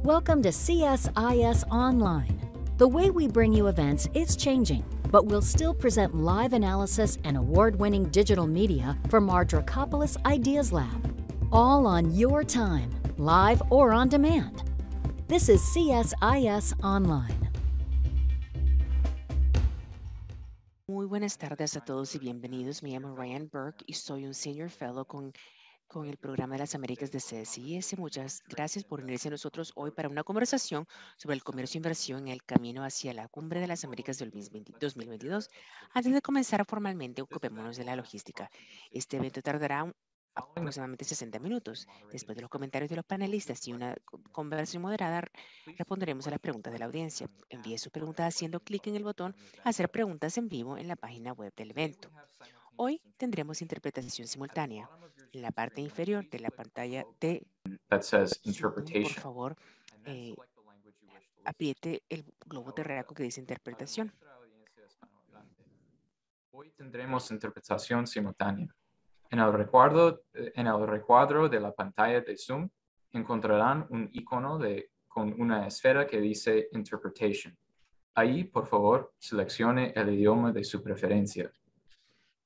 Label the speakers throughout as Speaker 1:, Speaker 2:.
Speaker 1: Welcome to CSIS Online. The way we bring you events is changing, but we'll still present live analysis and award-winning digital media from our Dracopolis Ideas Lab. All on your time, live or on demand. This is CSIS Online.
Speaker 2: Muy buenas tardes a todos y bienvenidos. Me llamo Ryan Burke y soy un Senior Fellow con el programa de las Américas de CSIS. Muchas gracias por unirse a nosotros hoy para una conversación sobre el comercio e inversión en el camino hacia la Cumbre de las Américas del 2022. Antes de comenzar formalmente, ocupémonos de la logística. Este evento tardará aproximadamente 60 minutos. Después de los comentarios de los panelistas y una conversación moderada, responderemos a las preguntas de la audiencia. Envíe sus preguntas haciendo clic en el botón Hacer preguntas en vivo en la página web del evento. Hoy tendremos interpretación simultánea. En la parte inferior de la pantalla de
Speaker 3: that says
Speaker 2: Zoom, por
Speaker 3: interpretation.
Speaker 2: favor, apriete el globo terráqueo que dice interpretación.
Speaker 3: Hoy tendremos interpretación simultánea. En el recuadro de la pantalla de Zoom encontrarán un icono con una esfera que dice Interpretation. Ahí, por favor, seleccione el idioma de su preferencia.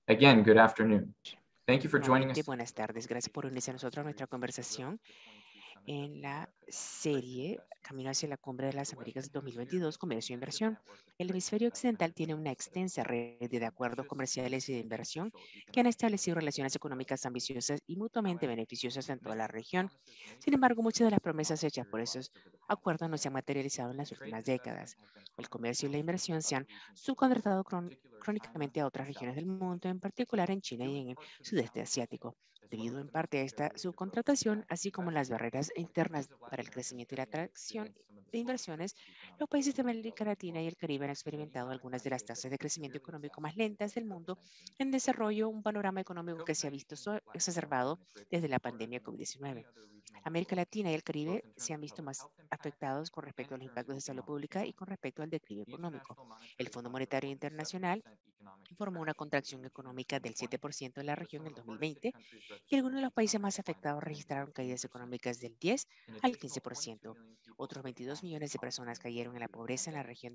Speaker 3: Again, good afternoon. Thank you for joining
Speaker 2: Nuevamente,
Speaker 3: us.
Speaker 2: buenas tardes. Gracias por unirse a nosotros a nuestra conversación en la serie Camino hacia la Cumbre de las Américas 2022, Comercio e Inversión. El hemisferio occidental tiene una extensa red de acuerdos comerciales y de inversión que han establecido relaciones económicas ambiciosas y mutuamente beneficiosas en toda la región. Sin embargo, muchas de las promesas hechas por esos acuerdos no se han materializado en las últimas décadas. El comercio y la inversión se han subcontratado crónicamente a otras regiones del mundo, en particular en China y en el sudeste asiático. Debido en parte a esta subcontratación, así como las barreras internas para el crecimiento y la atracción de inversiones, los países de América Latina y el Caribe han experimentado algunas de las tasas de crecimiento económico más lentas del mundo en desarrollo, un panorama económico que se ha visto exacerbado desde la pandemia COVID-19. América Latina y el Caribe se han visto más afectados con respecto a los impactos de salud pública y con respecto al declive económico. El Fondo Monetario Internacional informó una contracción económica del 7% en la región en el 2020 y algunos de los países más afectados registraron caídas económicas del 10 al 15%. Otros 22 millones de personas cayeron en la pobreza en la región,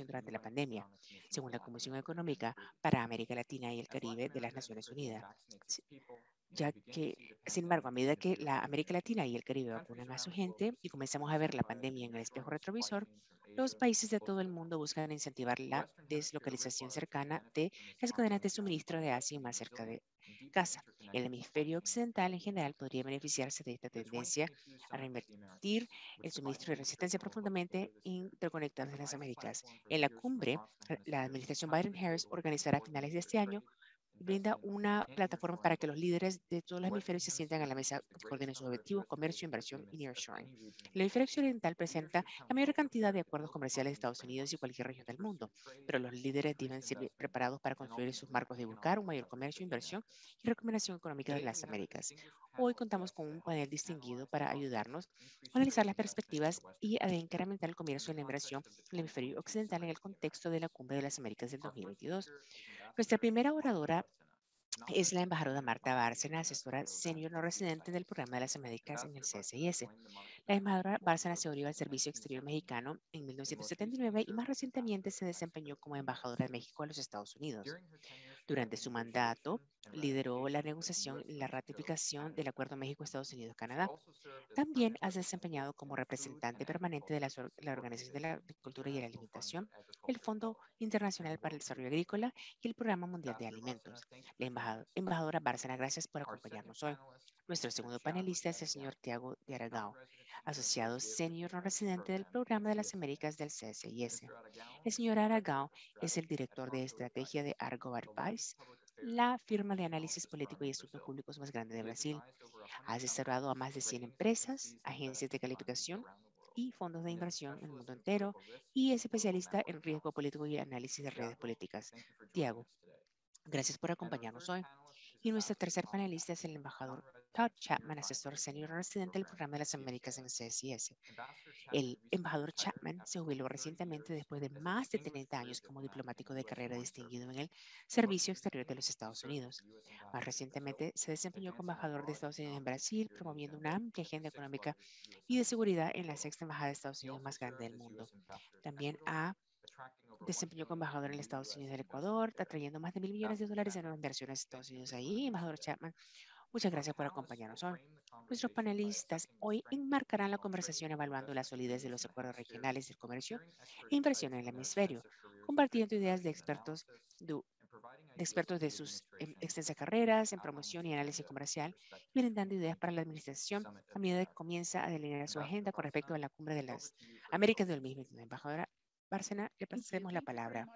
Speaker 2: durante la pandemia, según la Comisión Económica para América Latina y el Caribe de las Naciones Unidas. Ya que, sin embargo, a medida que la América Latina y el Caribe vacunan a su gente y comenzamos a ver la pandemia en el espejo retrovisor, los países de todo el mundo buscan incentivar la deslocalización cercana de las cadenas de suministro de Asia y más cerca de casa. El hemisferio occidental en general podría beneficiarse de esta tendencia a reinvertir el suministro de resistencia profundamente interconectados en las Américas. En la cumbre, la administración Biden-Harris organizará a finales de este año brinda una plataforma para que los líderes de todos los hemisferios se sientan a la mesa y coordinen sus objetivos, comercio, inversión y nearshoring. El hemisferio occidental presenta la mayor cantidad de acuerdos comerciales de Estados Unidos y cualquier región del mundo, pero los líderes deben ser preparados para construir sus marcos de buscar un mayor comercio, inversión y recuperación económica de las Américas. Hoy contamos con un panel distinguido para ayudarnos a analizar las perspectivas y a incrementar el comercio y la inversión en el hemisferio occidental en el contexto de la Cumbre de las Américas del 2022. Nuestra primera oradora es la embajadora Marta Bárcena, asesora senior no residente del programa de las Américas en el CSIS. La embajadora Bárcena se unió al Servicio Exterior Mexicano en 1979 y más recientemente se desempeñó como embajadora de México a los Estados Unidos. Durante su mandato, lideró la negociación y la ratificación del Acuerdo México-Estados Unidos-Canadá. También ha desempeñado como representante permanente de la Organización de la Agricultura y la Alimentación, el Fondo Internacional para el Desarrollo Agrícola y el Programa Mundial de Alimentos. La embajadora Bárcena, gracias por acompañarnos hoy. Nuestro segundo panelista es el señor Tiago de Aragao, asociado senior no residente del Programa de las Américas del CSIS. El señor Aragao es el director de estrategia de Argo Advice, la firma de análisis político y asuntos públicos más grande de Brasil. Ha asesorado a más de 100 empresas, agencias de calificación y fondos de inversión en el mundo entero y es especialista en riesgo político y análisis de redes políticas. Tiago, gracias por acompañarnos hoy. Y nuestro tercer panelista es el embajador Todd Chapman, asesor senior residente del programa de las Américas en CSIS. El embajador Chapman se jubiló recientemente después de más de 30 años como diplomático de carrera distinguido en el Servicio Exterior de los Estados Unidos. Más recientemente se desempeñó como embajador de Estados Unidos en Brasil, promoviendo una amplia agenda económica y de seguridad en la sexta embajada de Estados Unidos más grande del mundo. También ha desempeñó como embajador en los Estados Unidos del Ecuador, atrayendo más de $1.000 millones en nuevas inversiones de Estados Unidos ahí. Embajador Chapman, muchas gracias por acompañarnos hoy. Nuestros panelistas hoy enmarcarán la conversación evaluando la solidez de los acuerdos regionales de comercio e inversión en el hemisferio, compartiendo ideas de expertos de sus extensas carreras en promoción y análisis comercial, y brindando ideas para la administración a medida que comienza a delinear su agenda con respecto a la cumbre de las Américas del 2021. Embajadora Bárcena, le pasemos la palabra.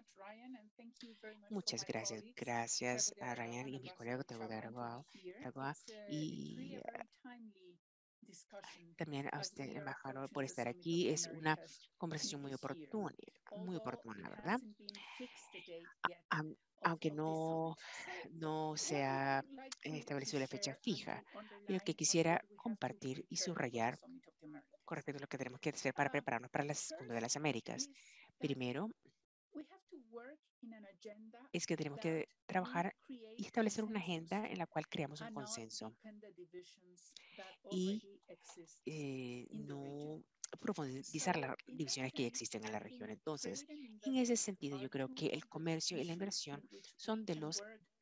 Speaker 2: Muchas gracias. Gracias a Ryan y mi colega Teodoro Aragua y también a usted, embajador, por estar aquí. Es una conversación muy oportuna, ¿verdad? Aunque no se ha establecido la fecha fija, lo que quisiera compartir y subrayar con respecto a lo que tenemos que hacer para prepararnos para la Cumbre de las Américas. Primero, es que tenemos que trabajar y establecer una agenda en la cual creamos un consenso y no profundizar las divisiones que ya existen en la región. Entonces, en ese sentido, yo creo que el comercio y la inversión son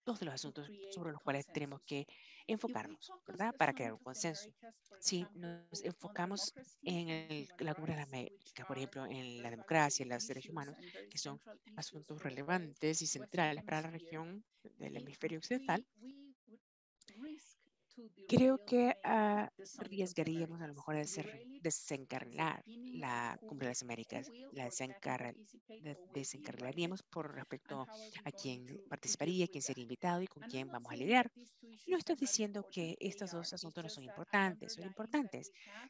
Speaker 2: dos de los asuntos sobre los cuales tenemos que enfocarnos, ¿verdad? Para crear un consenso. Si nos enfocamos en la Cumbre de las Américas, por ejemplo, en la democracia, en los derechos humanos, que son asuntos relevantes y centrales para la región del hemisferio occidental, creo que arriesgaríamos a lo mejor a desencarrilar la Cumbre de las Américas, desencarrilaríamos por respecto a quién participaría, quién sería invitado y con quién vamos a lidiar. No estoy diciendo que estos dos asuntos no son importantes,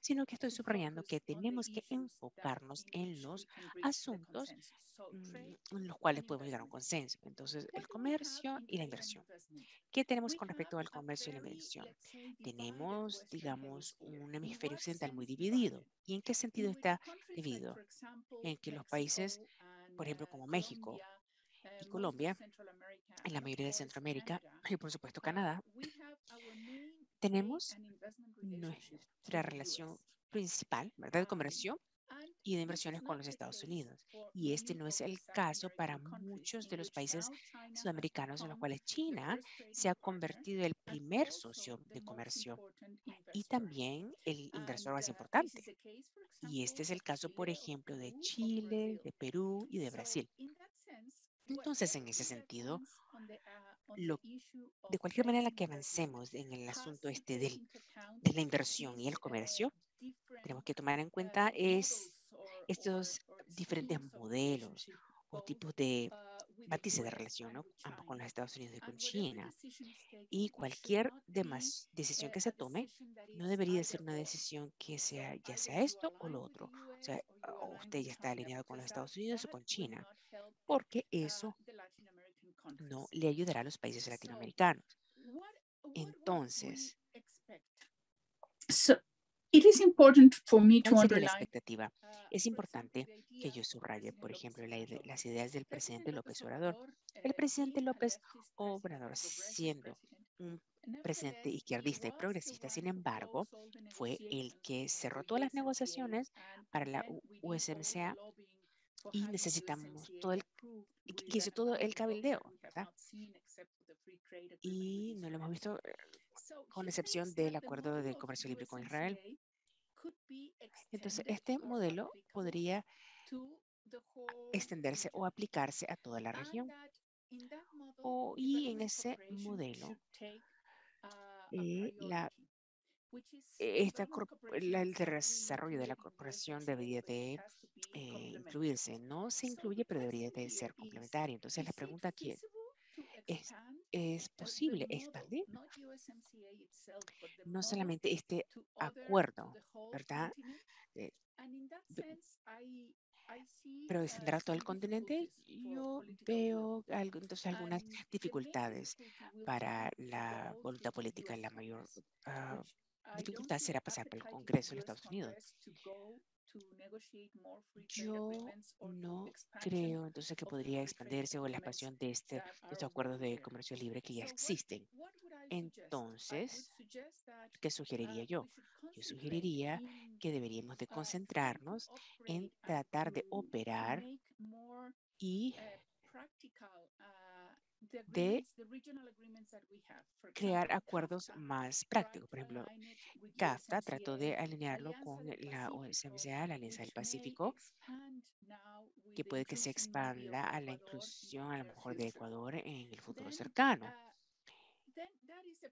Speaker 2: sino que estoy subrayando que tenemos que enfocarnos en los asuntos en los cuales podemos llegar a un consenso. Entonces, el comercio y la inversión. ¿Qué tenemos con respecto al comercio y la inversión? Tenemos, digamos, un hemisferio occidental muy dividido. ¿Y en qué sentido está dividido? En que los países, por ejemplo, como México y Colombia, en la mayoría de Centroamérica y por supuesto Canadá, tenemos nuestra relación principal, ¿verdad?, de comercio y de inversiones con los Estados Unidos. Y este no es el caso para muchos de los países sudamericanos en los cuales China se ha convertido en el primer socio de comercio y también el inversor más importante. Y este es el caso, por ejemplo, de Chile, de Perú y de Brasil. Entonces, en ese sentido, de cualquier manera que avancemos en el asunto de la inversión y el comercio, tenemos que tomar en cuenta estos diferentes modelos o tipos de matices de relación, ¿no?, ambos con los Estados Unidos y con China. Y cualquier decisión que se tome no debería ser una decisión que sea ya sea esto o lo otro. O sea, o usted ya está alineado con los Estados Unidos o con China, porque eso no le ayudará a los países latinoamericanos. Entonces, ¿cuál sería la expectativa? Es importante que yo subraye, por ejemplo, las ideas del presidente López Obrador. El presidente López Obrador, siendo un presidente izquierdista y progresista, sin embargo, fue el que cerró todas las negociaciones para la USMCA y necesitamos que hizo todo el cabildeo, ¿verdad? Y no lo hemos visto con excepción del acuerdo de comercio libre con Israel. Entonces, este modelo podría extenderse o aplicarse a toda la región. Y en ese modelo, el desarrollo de la corporación debería de incluirse. No se incluye, pero debería de ser complementario. Entonces, la pregunta aquí ¿es posible expandir no solamente este acuerdo, ¿verdad?, pero extender todo el continente, yo veo entonces algunas dificultades para la voluntad política. La mayor dificultad será pasar por el Congreso de los Estados Unidos. Yo no creo entonces que podría expandirse o la expansión de estos acuerdos de comercio libre que ya existen. Entonces, ¿qué sugeriría yo? Yo sugeriría que deberíamos de concentrarnos en tratar de operar y de crear acuerdos más prácticos. Por ejemplo, CAFTA trató de alinearlo con la USMCA, la Alianza del Pacífico, que puede que se expanda a la inclusión a lo mejor de Ecuador en el futuro cercano.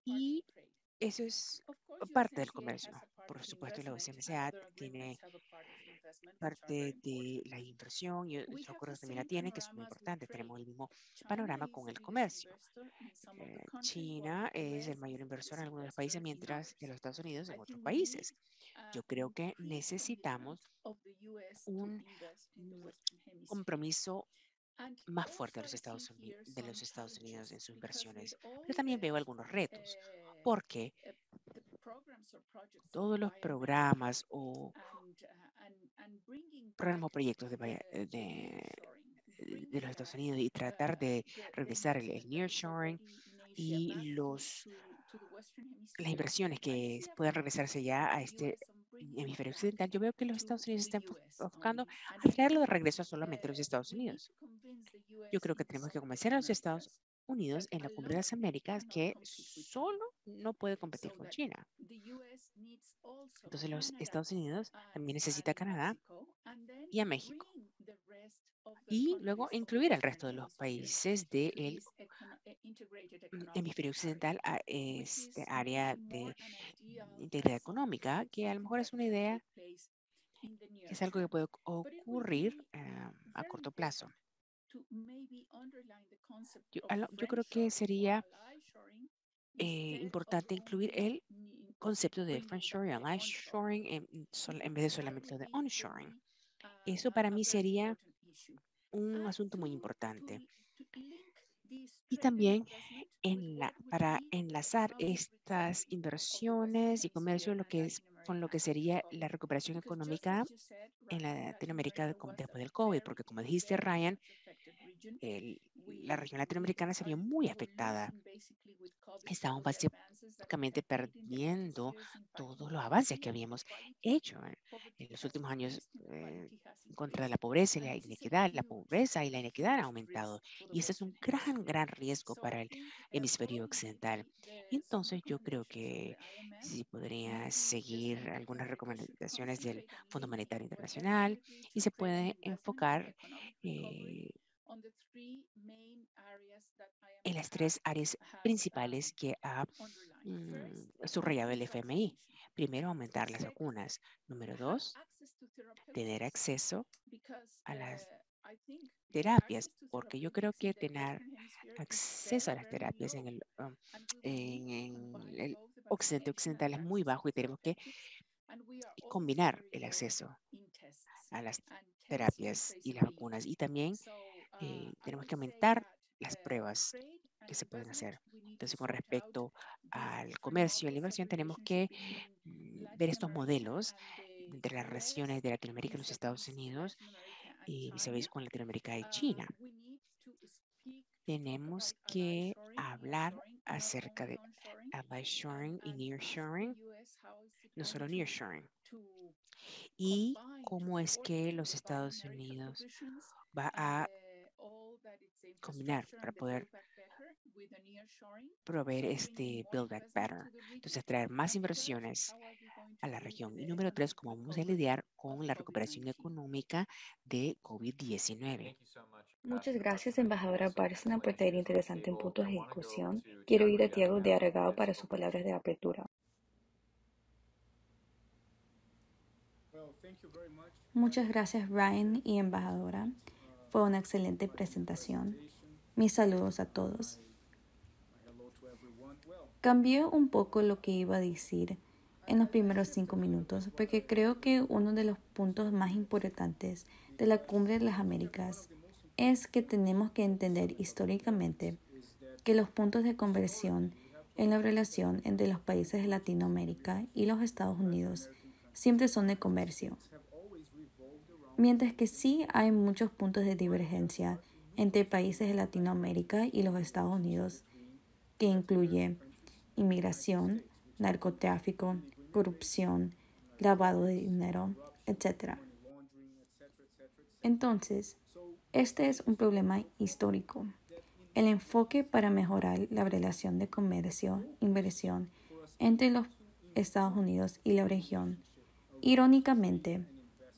Speaker 2: Y eso es parte del comercio. Por supuesto, la USMCA tiene parte de la inversión y otros acuerdos también la tienen, que es muy importante. Tenemos el mismo panorama con el comercio. China es el mayor inversor en algunos de los países, mientras que los Estados Unidos en otros países. Yo creo que necesitamos un compromiso más fuerte de los Estados Unidos en sus inversiones. Pero también veo algunos retos, porque todos los programas o proyectos de los Estados Unidos y tratar de regresar el nearshoring y las inversiones que puedan regresarse ya a este hemisferio occidental, yo veo que los Estados Unidos están enfocando a traerlo de regreso a solamente los Estados Unidos. Yo creo que tenemos que convencer a los Estados Unidos en la Cumbre de las Américas que solo no puede competir con China. Entonces los Estados Unidos también necesita a Canadá y a México. Y luego incluir al resto de los países del hemisferio occidental a este área de integridad económica, que a lo mejor es una idea, que es algo que puede ocurrir a corto plazo. Yo creo que sería importante incluir el concepto de friendshoring, onshoring, en vez de solamente lo de onshoring. Eso para mí sería un asunto muy importante. Y también para enlazar estas inversiones y comercio con lo que sería la recuperación económica en Latinoamérica después del COVID, porque como dijiste, Ryan, la región latinoamericana se vio muy afectada. Estamos básicamente perdiendo todos los avances que habíamos hecho en los últimos años en contra de la pobreza y la inequidad. La pobreza y la inequidad han aumentado y ese es un gran riesgo para el hemisferio occidental. Y entonces yo creo que sí podría seguir algunas recomendaciones del Fondo Monetario Internacional y se puede enfocar en las tres áreas principales que ha subrayado el FMI. Primero, aumentar las vacunas. Número 2, tener acceso a las terapias, porque yo creo que tener acceso a las terapias en el occidente occidental es muy bajo y tenemos que combinar el acceso a las terapias y las vacunas. Y también tenemos que aumentar las pruebas que se pueden hacer. Entonces, con respecto al comercio y la inversión, tenemos que ver estos modelos entre las regiones de Latinoamérica y los Estados Unidos y vis-a-vis con Latinoamérica y China. Tenemos que hablar acerca de onshoring y nearshoring, no solo nearshoring, y cómo es que los Estados Unidos va a combinar para poder proveer este Build Back Better. Entonces, traer más inversiones a la región. Y número 3, cómo vamos a lidiar con la recuperación económica de COVID-19.
Speaker 4: Muchas gracias, embajadora Bárcena, por tener interesante en puntos de discusión. Quiero ir a Tiago de Aragao para sus palabras de apertura.
Speaker 5: Muchas gracias, Ryan y embajadora. Fue una excelente presentación. Mis saludos a todos. Cambié un poco lo que iba a decir en los primeros 5 minutos porque creo que uno de los puntos más importantes de la Cumbre de las Américas es que tenemos que entender históricamente que los puntos de conversión en la relación entre los países de Latinoamérica y los Estados Unidos siempre son de comercio. Mientras que sí hay muchos puntos de divergencia entre países de Latinoamérica y los Estados Unidos, que incluye inmigración, narcotráfico, corrupción, lavado de dinero, etc. Entonces, este es un problema histórico. El enfoque para mejorar la relación de comercio-inversión entre los Estados Unidos y la región, irónicamente,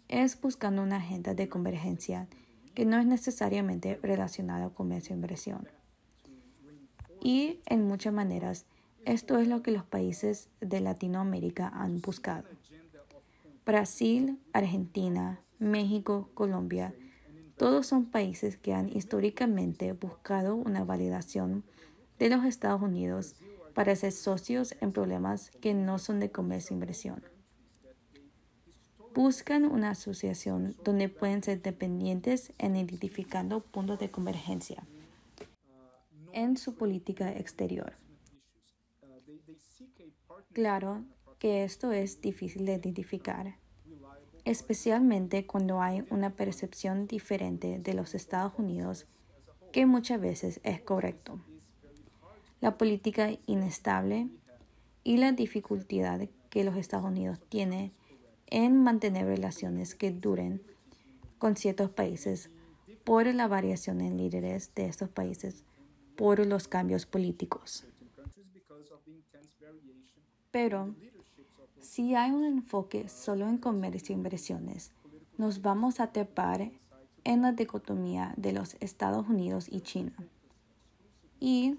Speaker 5: es buscando una agenda de convergencia que no es necesariamente relacionada a comercio-inversión. Y en muchas maneras, esto es lo que los países de Latinoamérica han buscado. Brasil, Argentina, México, Colombia, todos son países que han históricamente buscado una validación de los Estados Unidos para ser socios en problemas que no son de comercio e inversión. Buscan una asociación donde pueden ser dependientes en identificando puntos de convergencia en su política exterior. Claro que esto es difícil de identificar, especialmente cuando hay una percepción diferente de los Estados Unidos que muchas veces es correcto. La política inestable y la dificultad que los Estados Unidos tienen en mantener relaciones que duren con ciertos países por la variación en líderes de estos países por los cambios políticos. Pero si hay un enfoque solo en comercio e inversiones, nos vamos a trepar en la dicotomía de los Estados Unidos y China. Y,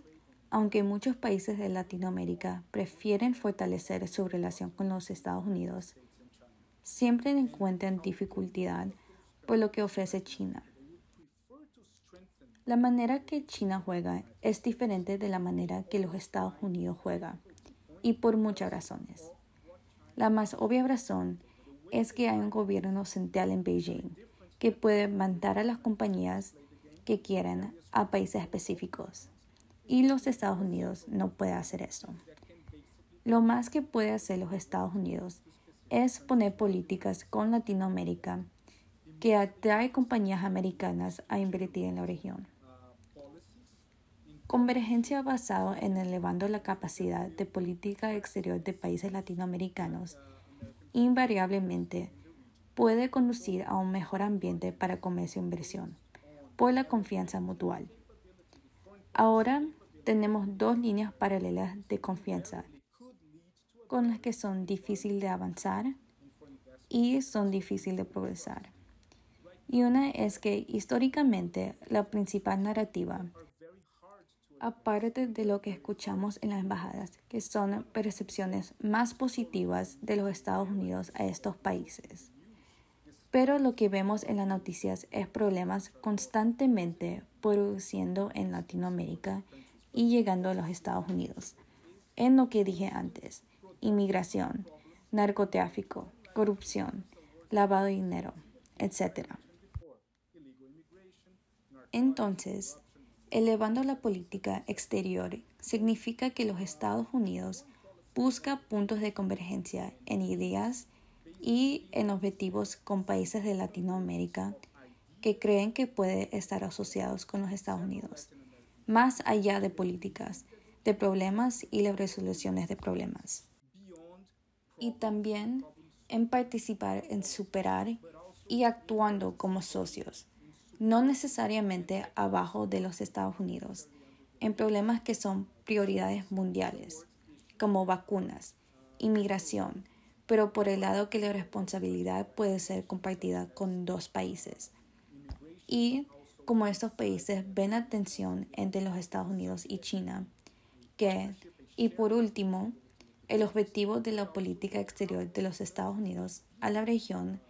Speaker 5: aunque muchos países de Latinoamérica prefieren fortalecer su relación con los Estados Unidos, siempre encuentran dificultad por lo que ofrece China. La manera que China juega es diferente de la manera que los Estados Unidos juegan, y por muchas razones. La más obvia razón es que hay un gobierno central en Beijing que puede mandar a las compañías que quieran a países específicos, y los Estados Unidos no pueden hacer eso. Lo más que puede hacer los Estados Unidos es poner políticas con Latinoamérica que atrae compañías americanas a invertir en la región. Convergencia basada en elevando la capacidad de política exterior de países latinoamericanos invariablemente puede conducir a un mejor ambiente para comercio e inversión por la confianza mutual. Ahora tenemos dos líneas paralelas de confianza con las que son difíciles de avanzar y son difíciles de progresar. Y una es que históricamente la principal narrativa, aparte de lo que escuchamos en las embajadas, que son percepciones más positivas de los Estados Unidos a estos países. Pero lo que vemos en las noticias es problemas constantemente produciendo en Latinoamérica y llegando a los Estados Unidos. En lo que dije antes, inmigración, narcotráfico, corrupción, lavado de dinero, etc. Entonces, elevando la política exterior significa que los Estados Unidos buscan puntos de convergencia en ideas y en objetivos con países de Latinoamérica que creen que pueden estar asociados con los Estados Unidos, más allá de políticas, de problemas y las resoluciones de problemas. Y también en participar en superar y actuando como socios, no necesariamente abajo de los Estados Unidos, en problemas que son prioridades mundiales, como vacunas, inmigración, pero por el lado que la responsabilidad puede ser compartida con dos países. Y como estos países ven la tensión entre los Estados Unidos y China, y por último, el objetivo de la política exterior de los Estados Unidos a la región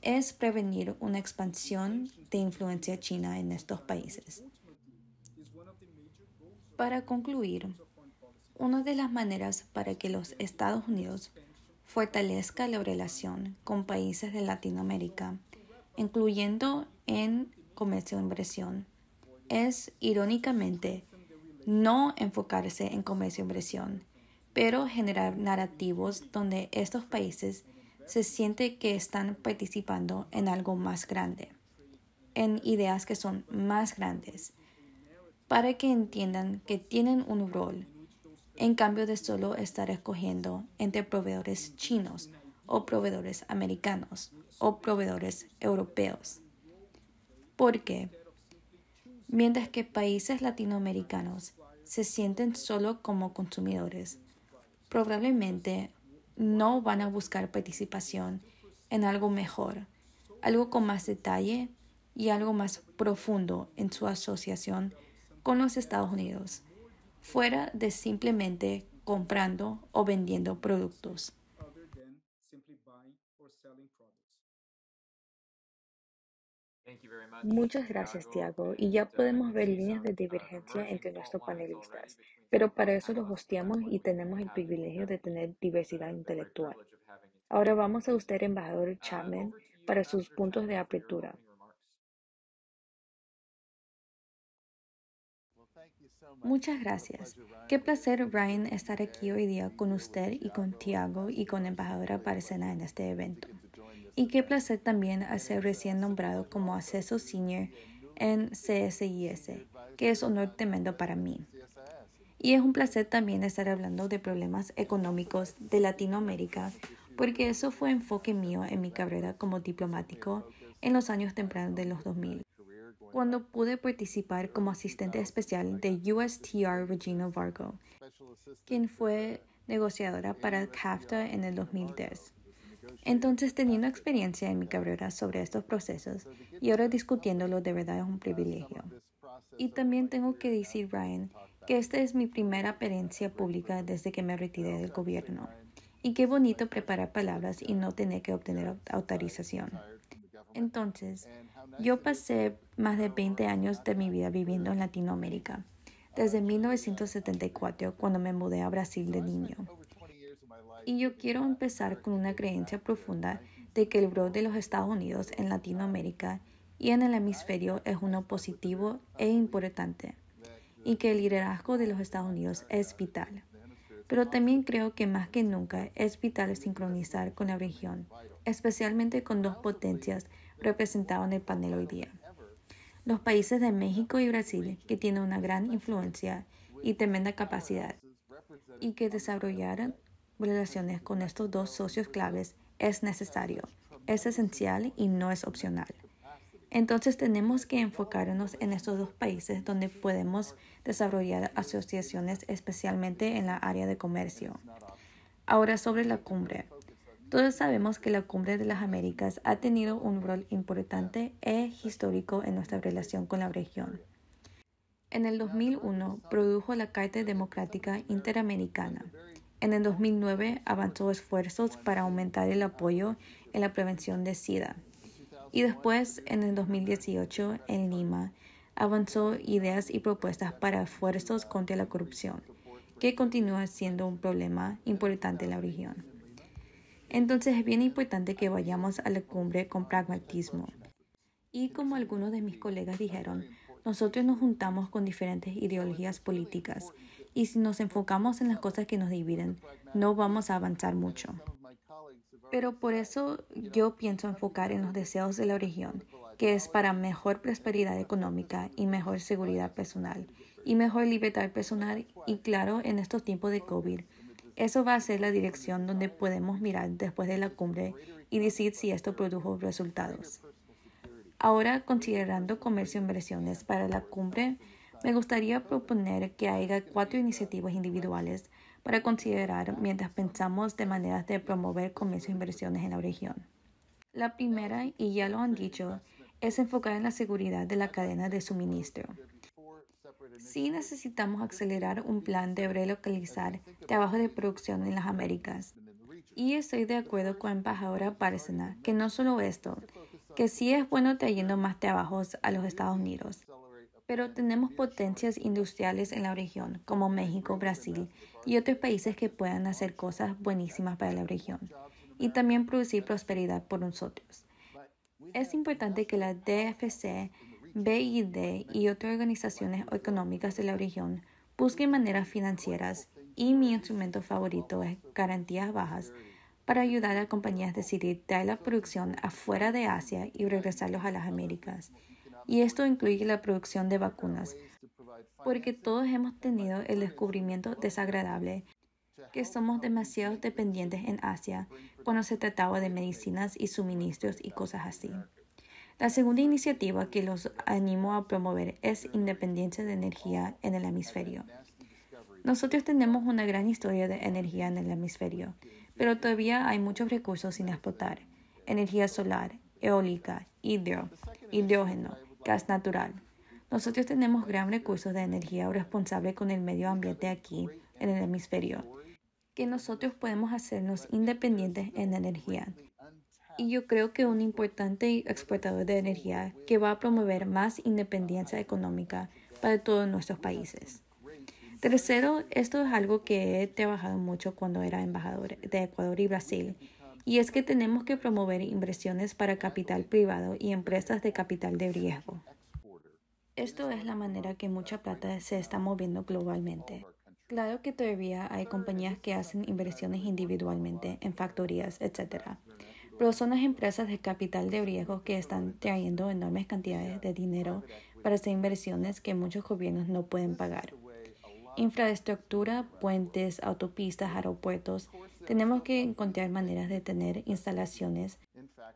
Speaker 5: es prevenir una expansión de influencia china en estos países. Para concluir, una de las maneras para que los Estados Unidos fortalezca la relación con países de Latinoamérica, incluyendo en comercio e inversión, es, irónicamente, no enfocarse en comercio e inversión, pero generar narrativos donde estos países se sienten que están participando en algo más grande, en ideas que son más grandes, para que entiendan que tienen un rol, en cambio de solo estar escogiendo entre proveedores chinos o proveedores americanos o proveedores europeos. Porque mientras que países latinoamericanos se sienten solo como consumidores, probablemente no van a buscar participación en algo mejor, algo con más detalle y algo más profundo en su asociación con los Estados Unidos, fuera de simplemente comprando o vendiendo productos.
Speaker 4: Muchas gracias, Tiago. Y ya podemos ver líneas de divergencia entre nuestros panelistas, pero para eso los hosteamos y tenemos el privilegio de tener diversidad intelectual. Ahora vamos a usted, embajador Chapman, para sus puntos de apertura.
Speaker 5: Muchas gracias. Qué placer, Ryan, estar aquí hoy día con usted y con Tiago y con embajadora Bárcena en este evento. Y qué placer también al ser recién nombrado como Asesor Senior en CSIS, que es un honor tremendo para mí. Y es un placer también estar hablando de problemas económicos de Latinoamérica, porque eso fue enfoque mío en mi carrera como diplomático en los años tempranos de los 2000. Cuando pude participar como asistente especial de USTR Regina Vargo, quien fue negociadora para CAFTA en el 2010. Entonces, teniendo experiencia en mi carrera sobre estos procesos y ahora discutiéndolo, de verdad es un privilegio. Y también tengo que decir, Ryan, que esta es mi primera experiencia pública desde que me retiré del gobierno. Y qué bonito preparar palabras y no tener que obtener autorización. Entonces, yo pasé más de 20 años de mi vida viviendo en Latinoamérica, desde 1974, cuando me mudé a Brasil de niño. Y yo quiero empezar con una creencia profunda de que el rol de los Estados Unidos en Latinoamérica y en el hemisferio es uno positivo e importante, y que el liderazgo de los Estados Unidos es vital. Pero también creo que más que nunca es vital sincronizar con la región, especialmente con dos potencias representadas en el panel hoy día. Los países de México y Brasil, que tienen una gran influencia y tremenda capacidad, y que desarrollar relaciones con estos dos socios claves es necesario, es esencial y no es opcional. Entonces tenemos que enfocarnos en estos dos países donde podemos desarrollar asociaciones, especialmente en la área de comercio. Ahora sobre la cumbre. Todos sabemos que la Cumbre de las Américas ha tenido un rol importante e histórico en nuestra relación con la región. En el 2001 produjo la Carta Democrática Interamericana. En el 2009 avanzó esfuerzos para aumentar el apoyo en la prevención de SIDA. Y después, en el 2018, en Lima, avanzó ideas y propuestas para esfuerzos contra la corrupción, que continúa siendo un problema importante en la región. Entonces es bien importante que vayamos a la cumbre con pragmatismo. Y como algunos de mis colegas dijeron, nosotros nos juntamos con diferentes ideologías políticas y si nos enfocamos en las cosas que nos dividen, no vamos a avanzar mucho. Pero por eso yo pienso enfocar en los deseos de la región, que es para mejor prosperidad económica y mejor seguridad personal y mejor libertad personal y claro, en estos tiempos de COVID. Eso va a ser la dirección donde podemos mirar después de la cumbre y decir si esto produjo resultados. Ahora, considerando comercio e inversiones para la cumbre, me gustaría proponer que haya 4 iniciativas individuales para considerar mientras pensamos de maneras de promover comercio e inversiones en la región. La primera, y ya lo han dicho, es enfocar en la seguridad de la cadena de suministro. Sí necesitamos acelerar un plan de relocalizar trabajo de producción en las Américas. Y estoy de acuerdo con la embajadora Bárcena que no solo esto, que sí es bueno trayendo más trabajos a los Estados Unidos, Pero tenemos potencias industriales en la región, como México, Brasil y otros países que puedan hacer cosas buenísimas para la región y también producir prosperidad por nosotros. Es importante que la DFC, BID y otras organizaciones económicas de la región busquen maneras financieras y mi instrumento favorito es garantías bajas para ayudar a compañías a decidir traer la producción afuera de Asia y regresarlos a las Américas. Y esto incluye la producción de vacunas, porque todos hemos tenido el descubrimiento desagradable que somos demasiado dependientes en Asia cuando se trataba de medicinas y suministros y cosas así. La segunda iniciativa que los animo a promover es independencia de energía en el hemisferio. Nosotros tenemos una gran historia de energía en el hemisferio, pero todavía hay muchos recursos sin explotar. Energía solar, eólica, hidrógeno, gas natural. Nosotros tenemos gran recursos de energía responsable con el medio ambiente aquí en el hemisferio, que nosotros podemos hacernos independientes en energía. Y yo creo que un importante exportador de energía que va a promover más independencia económica para todos nuestros países. Tercero, esto es algo que he trabajado mucho cuando era embajador de Ecuador y Brasil, y es que tenemos que promover inversiones para capital privado y empresas de capital de riesgo. Esto es la manera que mucha plata se está moviendo globalmente. Claro que todavía hay compañías que hacen inversiones individualmente en factorías, etc. Pero son las empresas de capital de riesgo que están trayendo enormes cantidades de dinero para hacer inversiones que muchos gobiernos no pueden pagar. Infraestructura, puentes, autopistas, aeropuertos. Tenemos que encontrar maneras de tener instalaciones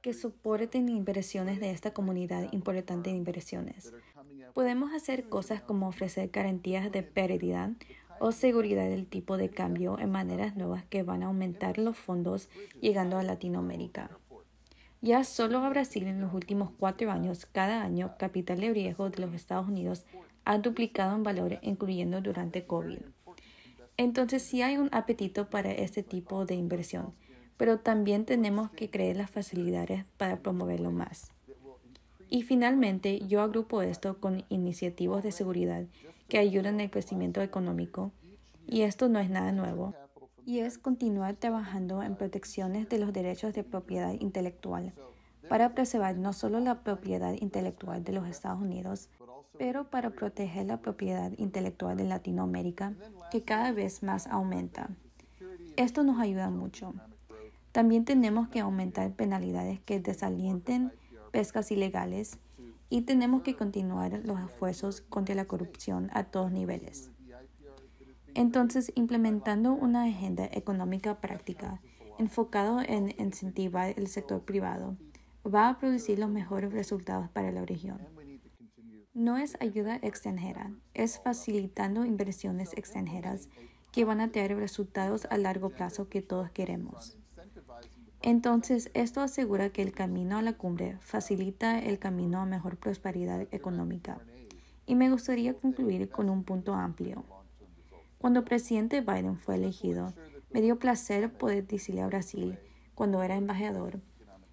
Speaker 5: que soporten inversiones de esta comunidad importante de inversiones. Podemos hacer cosas como ofrecer garantías de pérdida o seguridad del tipo de cambio en maneras nuevas que van a aumentar los fondos llegando a Latinoamérica. Ya solo a Brasil en los últimos 4 años, cada año, capital de riesgo de los Estados Unidos ha duplicado en valor, incluyendo durante COVID. Entonces sí hay un apetito para este tipo de inversión, pero también tenemos que crear las facilidades para promoverlo más. Y finalmente, yo agrupo esto con iniciativas de seguridad que ayudan al crecimiento económico, y esto no es nada nuevo, y es continuar trabajando en protecciones de los derechos de propiedad intelectual para preservar no solo la propiedad intelectual de los Estados Unidos, pero para proteger la propiedad intelectual de Latinoamérica, que cada vez más aumenta. Esto nos ayuda mucho. También tenemos que aumentar penalidades que desalienten pescas ilegales y tenemos que continuar los esfuerzos contra la corrupción a todos niveles. Entonces, implementando una agenda económica práctica enfocado en incentivar el sector privado va a producir los mejores resultados para la región. No es ayuda extranjera, es facilitando inversiones extranjeras que van a traer resultados a largo plazo que todos queremos. Entonces, esto asegura que el camino a la cumbre facilita el camino a mejor prosperidad económica. Y me gustaría concluir con un punto amplio. Cuando el presidente Biden fue elegido, me dio placer poder decirle a Brasil, cuando era embajador,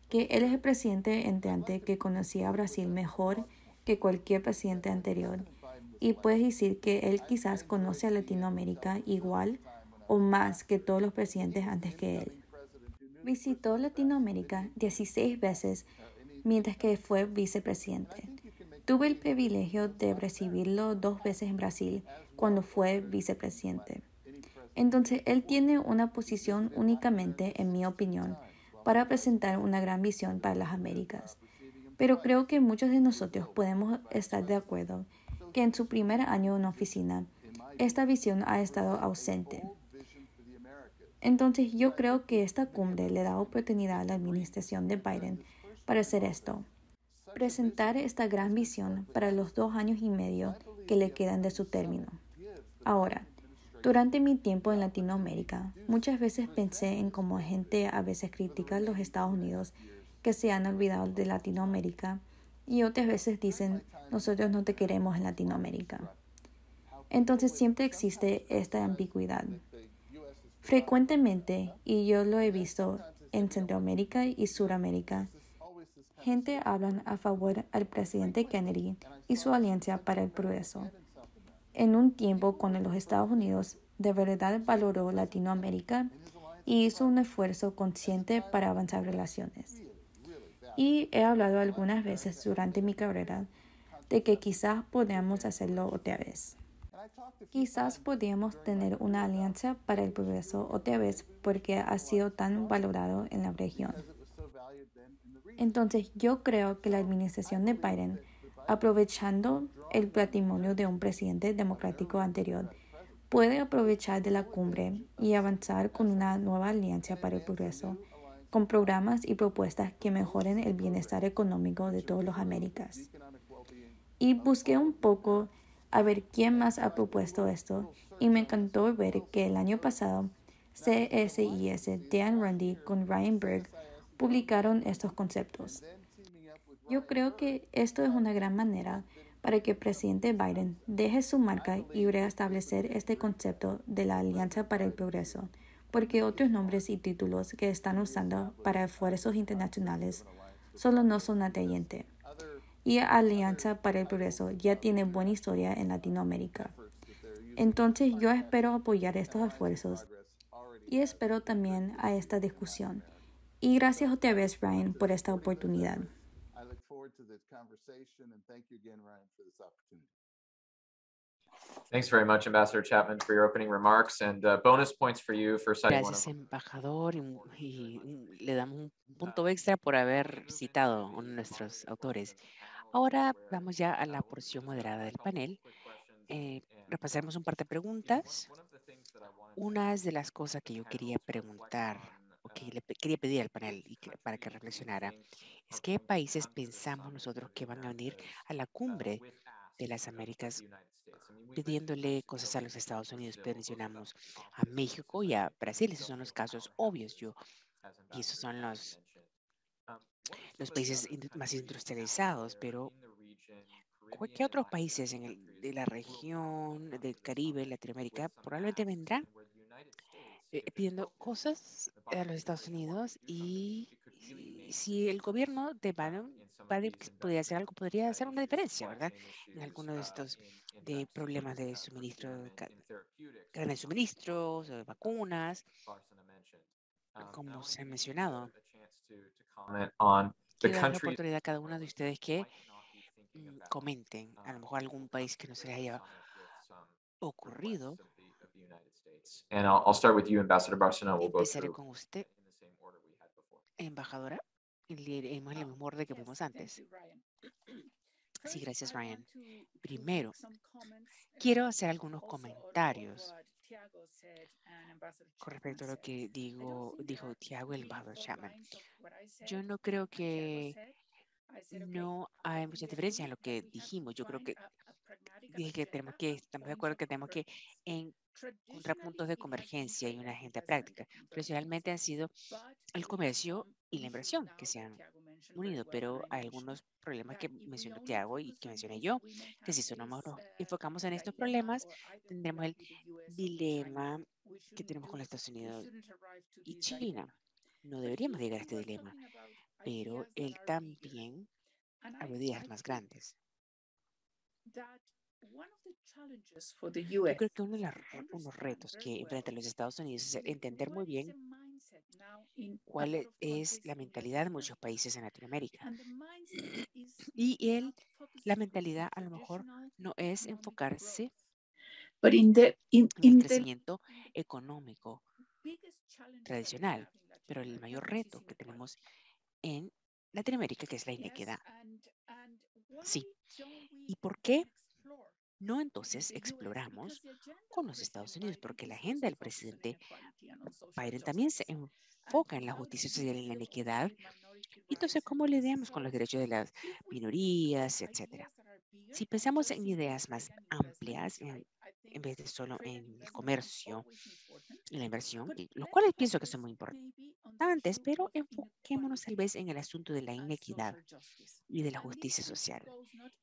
Speaker 5: que él es el presidente entrante que conocía a Brasil mejor que cualquier presidente anterior, y puedes decir que él quizás conoce a Latinoamérica igual o más que todos los presidentes antes que él. Visitó Latinoamérica 16 veces mientras que fue vicepresidente. Tuve el privilegio de recibirlo 2 veces en Brasil cuando fue vicepresidente. Entonces, él tiene una posición únicamente, en mi opinión, para presentar una gran visión para las Américas. Pero creo que muchos de nosotros podemos estar de acuerdo que en su primer año en oficina, esta visión ha estado ausente. Entonces, yo creo que esta cumbre le da oportunidad a la administración de Biden para hacer esto. Presentar esta gran visión para los 2 años y medio que le quedan de su término. Ahora, durante mi tiempo en Latinoamérica, muchas veces pensé en cómo gente a veces critica a los Estados Unidos que se han olvidado de Latinoamérica y otras veces dicen, nosotros no te queremos en Latinoamérica. Entonces siempre existe esta ambigüedad. Frecuentemente, y yo lo he visto en Centroamérica y Suramérica, gente hablan a favor al presidente Kennedy y su Alianza para el Progreso. En un tiempo cuando los Estados Unidos de verdad valoró Latinoamérica y hizo un esfuerzo consciente para avanzar relaciones. Y he hablado algunas veces durante mi carrera de que quizás podamos hacerlo otra vez. Quizás podríamos tener una alianza para el progreso otra vez porque ha sido tan valorado en la región. Entonces yo creo que la administración de Biden, aprovechando el patrimonio de un presidente democrático anterior, puede aprovechar de la cumbre y avanzar con una nueva alianza para el progreso, con programas y propuestas que mejoren el bienestar económico de todos los Américas. Y busqué un poco a ver quién más ha propuesto esto y me encantó ver que el año pasado CSIS, Dan Runde con Ryan Berg publicaron estos conceptos. Yo creo que esto es una gran manera para que el presidente Biden deje su marca y restablecer este concepto de la Alianza para el Progreso, porque otros nombres y títulos que están usando para esfuerzos internacionales solo no son atrayentes. Y Alianza para el Progreso ya tiene buena historia en Latinoamérica. Entonces yo espero apoyar estos esfuerzos y espero también a esta discusión. Y gracias otra vez, Ryan, por esta oportunidad.
Speaker 3: Thanks very much, Ambassador Chapman, for your opening remarks, and bonus points for you for citing one of
Speaker 2: Gracias, embajador, y le damos un punto extra por haber citado a uno de nuestros autores. Ahora vamos ya a la porción moderada del panel. Repasaremos un par de preguntas. Una de las cosas que yo quería preguntar, o que le quería pedir al panel para que reflexionara, es qué países pensamos nosotros que van a venir a la cumbre de las Américas pidiéndole cosas a los Estados Unidos. Mencionamos a México y a Brasil. Esos son los casos obvios. Y esos son los países más industrializados. Pero, ¿qué otros países de la región del Caribe, Latinoamérica, probablemente vendrán pidiendo cosas a los Estados Unidos? Y si el gobierno de Biden podría hacer algo, podría hacer una diferencia, ¿verdad? En algunos de estos problemas de suministro, cadena de suministros, de vacunas, como se ha mencionado. Quiero dar la oportunidad a cada uno de ustedes que comenten, a lo mejor algún país que no se les haya ocurrido.
Speaker 3: And I'll start with you, Ambassador Barcelona. We'll go
Speaker 2: Empezaré
Speaker 3: through
Speaker 2: con usted, embajadora, en el mismo orden que vimos antes. Sí, gracias, Ryan. Primero, quiero hacer algunos comentarios con respecto a lo que dijo Tiago y el embajador Chapman. Yo no creo que no hay mucha diferencia en lo que dijimos. Yo creo que dije que estamos de acuerdo que tenemos que encontrar puntos de convergencia y una agenda práctica. Tradicionalmente han sido el comercio y la inversión que se han unido, pero hay algunos problemas que mencionó Tiago y que mencioné yo, que si solo nos enfocamos en estos problemas, tendremos el dilema que tenemos con los Estados Unidos y China. No deberíamos llegar a este dilema, pero él también habrá días más grandes. Yo creo que uno de los retos que enfrentan los Estados Unidos es entender muy bien cuál es la mentalidad de muchos países en Latinoamérica. Y la mentalidad a lo mejor no es enfocarse en el crecimiento económico tradicional, pero el mayor reto que tenemos en Latinoamérica, que es la inequidad. Sí. ¿Y por qué no entonces exploramos con los Estados Unidos? Porque la agenda del presidente Biden también se enfoca en la justicia social y la inequidad. Entonces, ¿cómo lidiamos con los derechos de las minorías, etcétera? Si pensamos en ideas más amplias, en vez de solo en el comercio, en la inversión, los cuales pienso que son muy importantes, pero enfoquémonos tal vez en el asunto de la inequidad y de la justicia social.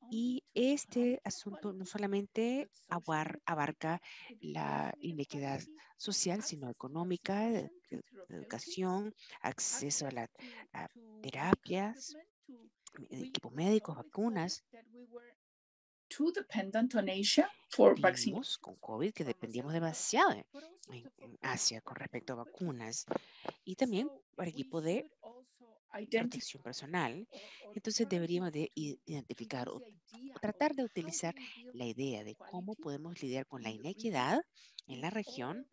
Speaker 2: Y este asunto no solamente abarca la inequidad social, sino económica, de educación, acceso a terapias, equipos médicos, vacunas.
Speaker 6: Too dependent on Asia for vaccine.
Speaker 2: Vimos con COVID que dependíamos demasiado en Asia con respecto a vacunas y también para equipo de protección personal. Entonces deberíamos de identificar o tratar de utilizar la idea de cómo podemos lidiar con la inequidad en la región,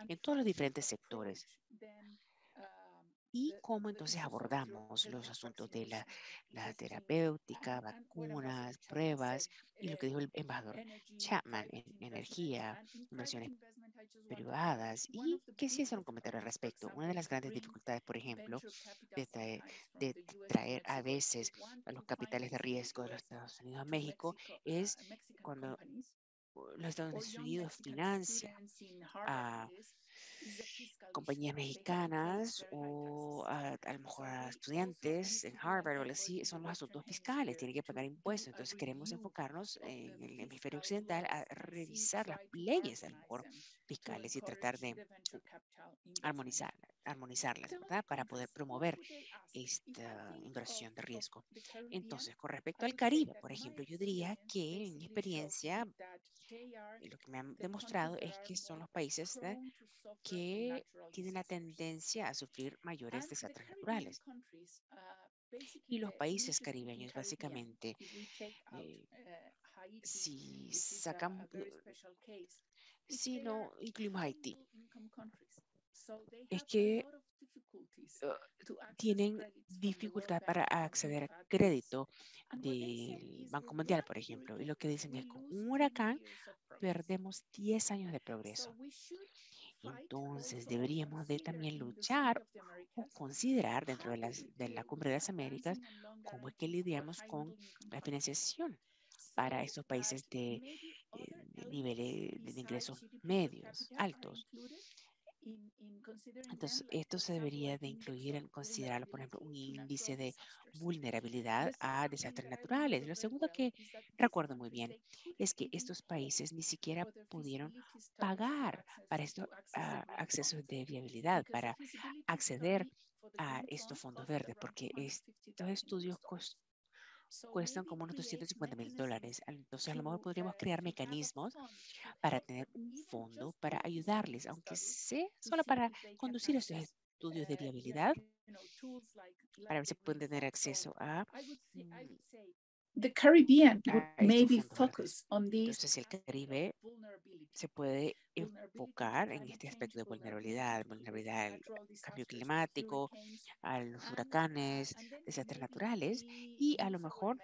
Speaker 2: en todos los diferentes sectores, y cómo entonces abordamos los asuntos de la terapéutica, vacunas, pruebas, y lo que dijo el embajador Chapman en energía, inversiones privadas, y que sí hacer un comentario al respecto. Una de las grandes dificultades, por ejemplo, de traer a veces a los capitales de riesgo de los Estados Unidos a México es cuando los Estados Unidos financian a compañías mexicanas o a lo mejor a estudiantes en Harvard o algo así, son los asuntos fiscales, tienen que pagar impuestos. Entonces queremos enfocarnos en el hemisferio occidental a revisar las leyes a lo mejor fiscales y tratar de armonizarlas, ¿verdad? Para poder promover esta inversión de riesgo. Entonces, con respecto al Caribe, por ejemplo, yo diría que en mi experiencia, lo que me han demostrado es que son los países que tienen la tendencia a sufrir mayores desastres naturales. Y los países caribeños, básicamente, si sacamos, si no incluimos Haití, es que tienen dificultad para acceder a crédito del Banco Mundial, por ejemplo. Y lo que dicen es, con un huracán perdemos 10 años de progreso. Entonces deberíamos de también luchar o considerar dentro de la Cumbre de las Américas cómo es que lidiamos con la financiación para estos países de niveles de ingresos medios, altos. Entonces, esto se debería de incluir en considerarlo, por ejemplo, un índice de vulnerabilidad a desastres naturales. Lo segundo que recuerdo muy bien es que estos países ni siquiera pudieron pagar para estos accesos de viabilidad, para acceder a estos fondos verdes, porque estos estudios cuestan como unos $250,000. Entonces, a lo mejor podríamos crear mecanismos para tener un fondo para ayudarles, aunque sea solo para conducir estos estudios de viabilidad, para ver si pueden tener acceso a
Speaker 6: The Caribbean would
Speaker 2: estos
Speaker 6: maybe
Speaker 2: fondos verdes.
Speaker 6: focus on these
Speaker 2: Entonces, el Caribe se puede enfocar en este aspecto de vulnerabilidad al cambio climático, a los huracanes, desastres naturales, y a lo mejor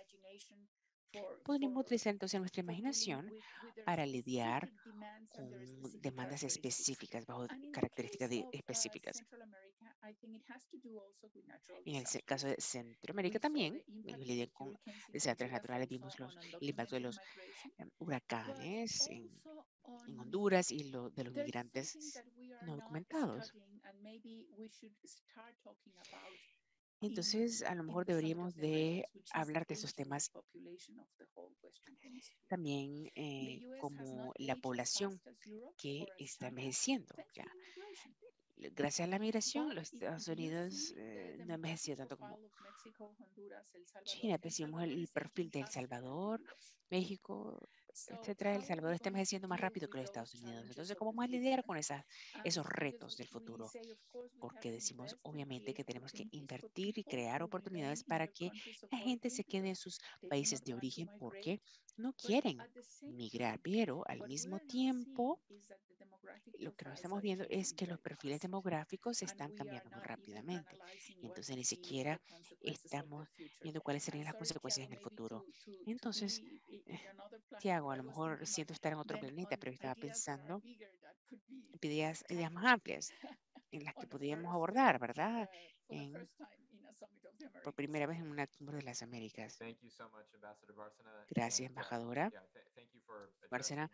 Speaker 2: podríamos utilizar entonces nuestra imaginación para lidiar con demandas específicas, bajo características específicas. En el caso de Centroamérica también, ellos lidian con desastres naturales. Vimos el impacto de los huracanes en Honduras y de los migrantes no documentados. Entonces, a lo mejor deberíamos de hablar de esos temas también, como la población que está envejeciendo. Ya. Gracias a la migración, los Estados Unidos no envejeció tanto como China. Pues, si vemos el perfil de El Salvador, México, etcétera, El Salvador está envejeciendo más rápido que los Estados Unidos. Entonces, ¿cómo vamos a lidiar con esos retos del futuro? Porque decimos, obviamente, que tenemos que invertir y crear oportunidades para que la gente se quede en sus países de origen porque no quieren migrar, pero al mismo tiempo lo que nos estamos viendo es que los perfiles demográficos están cambiando muy rápidamente. Entonces, ni siquiera estamos viendo cuáles serían las consecuencias en el futuro. Entonces, Tiago, a lo mejor siento estar en otro planeta, pero estaba pensando en ideas más amplias en las que podríamos abordar, ¿verdad? Por primera vez en una cumbre de las Américas. Gracias, embajadora Bárcena.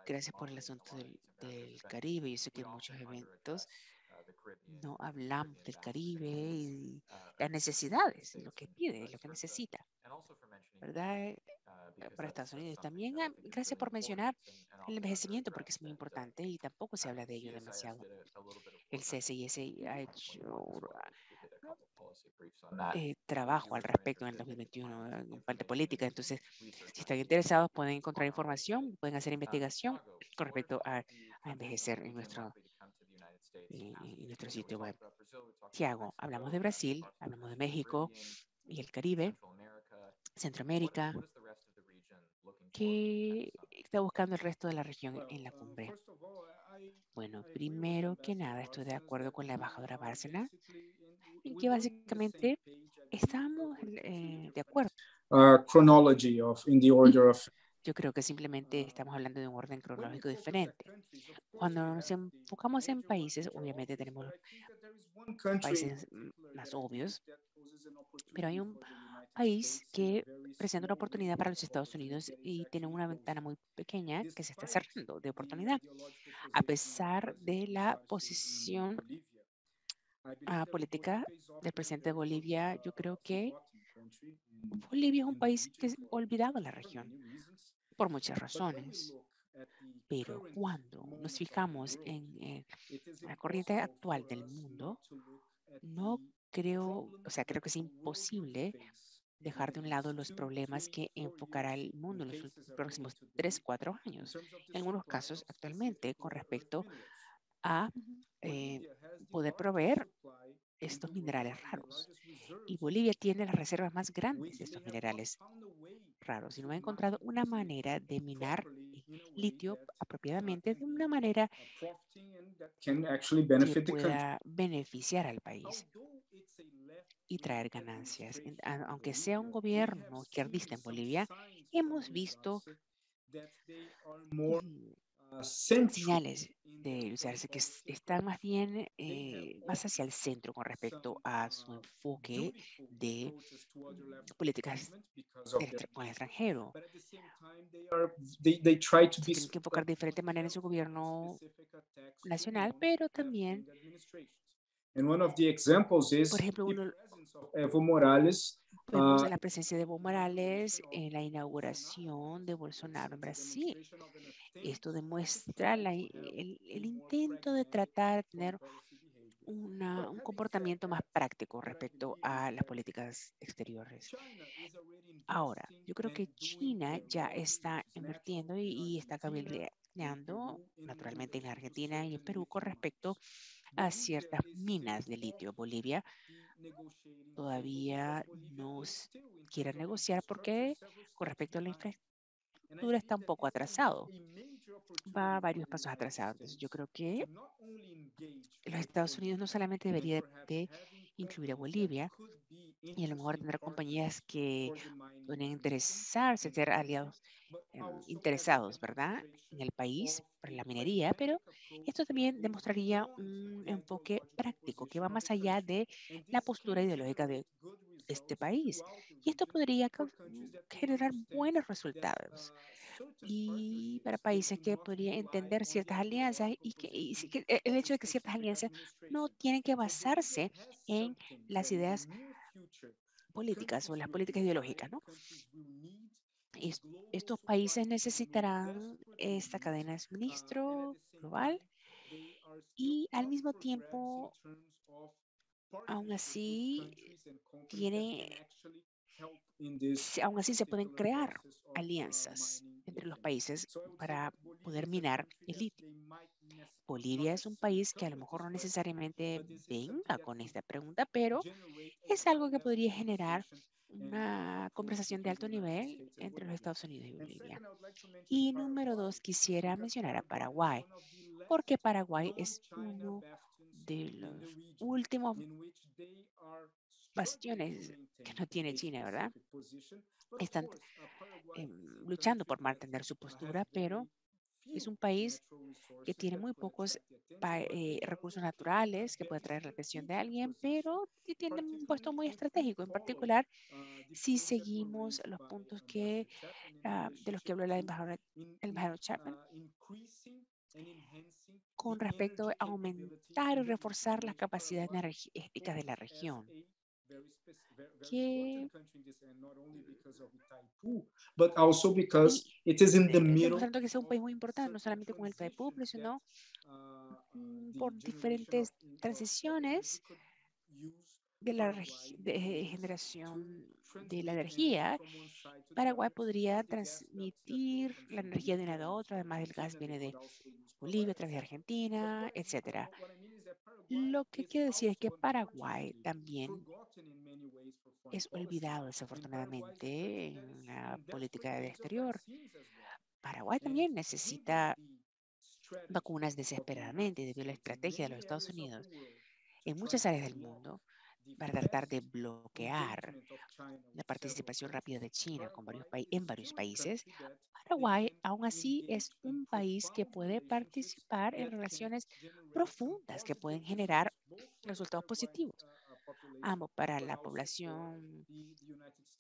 Speaker 2: Gracias por el asunto del Caribe. Yo sé que en muchos eventos no hablamos del Caribe y las necesidades, y lo que pide, lo que necesita, ¿verdad? Para Estados Unidos también. Gracias por mencionar el envejecimiento, porque es muy importante y tampoco se habla de ello demasiado. El CSIS ha hecho trabajo al respecto en el 2021 en parte política. Entonces, si están interesados, pueden encontrar información, pueden hacer investigación con respecto a envejecer en nuestro sitio web. Tiago, hablamos de Brasil, hablamos de México y el Caribe, Centroamérica. ¿Qué está buscando el resto de la región en la cumbre? Bueno, primero que nada, estoy de acuerdo con la embajadora Bárcena en que básicamente estamos de acuerdo.
Speaker 7: Chronology in the order of.
Speaker 2: Yo creo que simplemente estamos hablando de un orden cronológico diferente. Cuando nos enfocamos en países, obviamente tenemos países más obvios, pero hay un país que presenta una oportunidad para los Estados Unidos y tiene una ventana muy pequeña que se está cerrando de oportunidad, a pesar de la posición política del presidente de Bolivia. Yo creo que Bolivia es un país que es olvidado en la región por muchas razones. Pero cuando nos fijamos en la corriente actual del mundo, no creo, o sea, creo que es imposible dejar de un lado los problemas que enfocará el mundo en los próximos 3, 4 años. En algunos casos, actualmente, con respecto a poder proveer estos minerales raros. Y Bolivia tiene las reservas más grandes de estos minerales raros y no ha encontrado una manera de minar litio apropiadamente de una manera que pueda beneficiar al país y traer ganancias. Aunque sea un gobierno izquierdista en Bolivia, hemos visto señales de usarse que están más bien más hacia el centro con respecto a su enfoque de políticas con el extranjero. Se tienen que enfocar de diferente manera en su gobierno nacional, pero también, por ejemplo, vemos la presencia de Evo Morales en la inauguración de Bolsonaro en Brasil. Esto demuestra el intento de tratar de tener un comportamiento más práctico respecto a las políticas exteriores. Ahora, yo creo que China ya está invirtiendo y está cabildeando naturalmente en Argentina y en Perú con respecto a ciertas minas de litio. Bolivia todavía no quiere negociar porque con respecto a la infraestructura está un poco atrasado. Va varios pasos atrasados. Entonces, yo creo que los Estados Unidos no solamente debería de incluir a Bolivia y a lo mejor tendrá compañías que pueden interesarse, ser aliados interesados, ¿verdad?, en el país para la minería, pero esto también demostraría un enfoque práctico que va más allá de la postura ideológica de este país. Y esto podría generar buenos resultados y para países que podrían entender ciertas alianzas el hecho de que ciertas alianzas no tienen que basarse en las ideas políticas o las políticas ideológicas, ¿no? Estos países necesitarán esta cadena de suministro global y al mismo tiempo, aún así, aún así se pueden crear alianzas entre los países para poder minar el litio. Bolivia es un país que a lo mejor no necesariamente venga con esta pregunta, pero es algo que podría generar una conversación de alto nivel entre los Estados Unidos y Bolivia. Y número 2, quisiera mencionar a Paraguay, porque Paraguay es uno de los últimos bastiones que no tiene China, ¿verdad? Están luchando por mantener su postura, pero es un país que tiene muy pocos recursos naturales que puede atraer la atención de alguien, pero que tiene un puesto muy estratégico, en particular si seguimos los puntos de los que habló el embajador Chapman con respecto a aumentar y reforzar las capacidades energéticas de la región. Demostrando que es un país muy importante, no solamente con el Taipú, sino por diferentes transiciones de la generación de la energía, Paraguay podría transmitir la energía de un lado a otro, además el gas viene de Bolivia, a través de Argentina, etcétera. Lo que quiero decir es que Paraguay también es olvidado desafortunadamente en la política del exterior. Paraguay también necesita vacunas desesperadamente debido a la estrategia de los Estados Unidos en muchas áreas del mundo para tratar de bloquear la participación rápida de China en varios países. Paraguay, aún así, es un país que puede participar en relaciones profundas que pueden generar resultados positivos, ambos para la población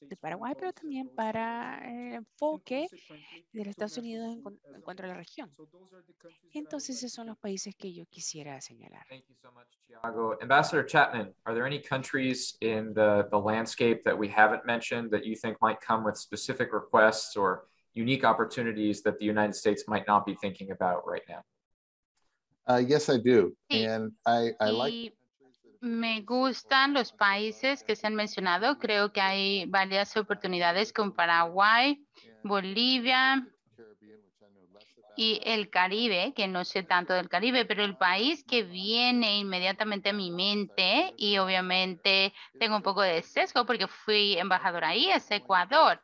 Speaker 2: de Paraguay, pero también para el enfoque de los Estados Unidos en cuanto a la región. Entonces, esos son los países que yo quisiera señalar.
Speaker 3: Thank you so much, Thiago. Ambassador Chapman, are there any countries in the landscape that we haven't mentioned that you think might come with specific requests or unique opportunities that the United States might not be thinking about right now?
Speaker 8: Yes, I do.
Speaker 9: Sí.
Speaker 8: And I like.
Speaker 9: Y me gustan los países que se han mencionado. Creo que hay varias oportunidades con Paraguay, Bolivia y el Caribe, que no sé tanto del Caribe, pero el país que viene inmediatamente a mi mente, y obviamente tengo un poco de sesgo porque fui embajadora ahí, es Ecuador.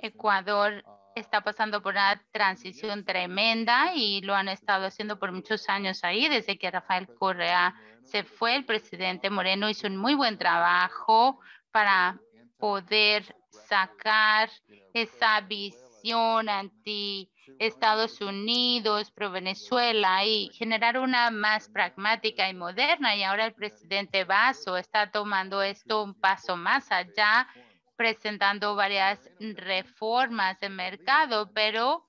Speaker 9: Ecuador está pasando por una transición tremenda y lo han estado haciendo por muchos años ahí, desde que Rafael Correa se fue. El presidente Moreno hizo un muy buen trabajo para poder sacar esa visión anti Estados Unidos, pro Venezuela y generar una más pragmática y moderna. Y ahora el presidente Vaso está tomando esto un paso más allá, presentando varias reformas de mercado, pero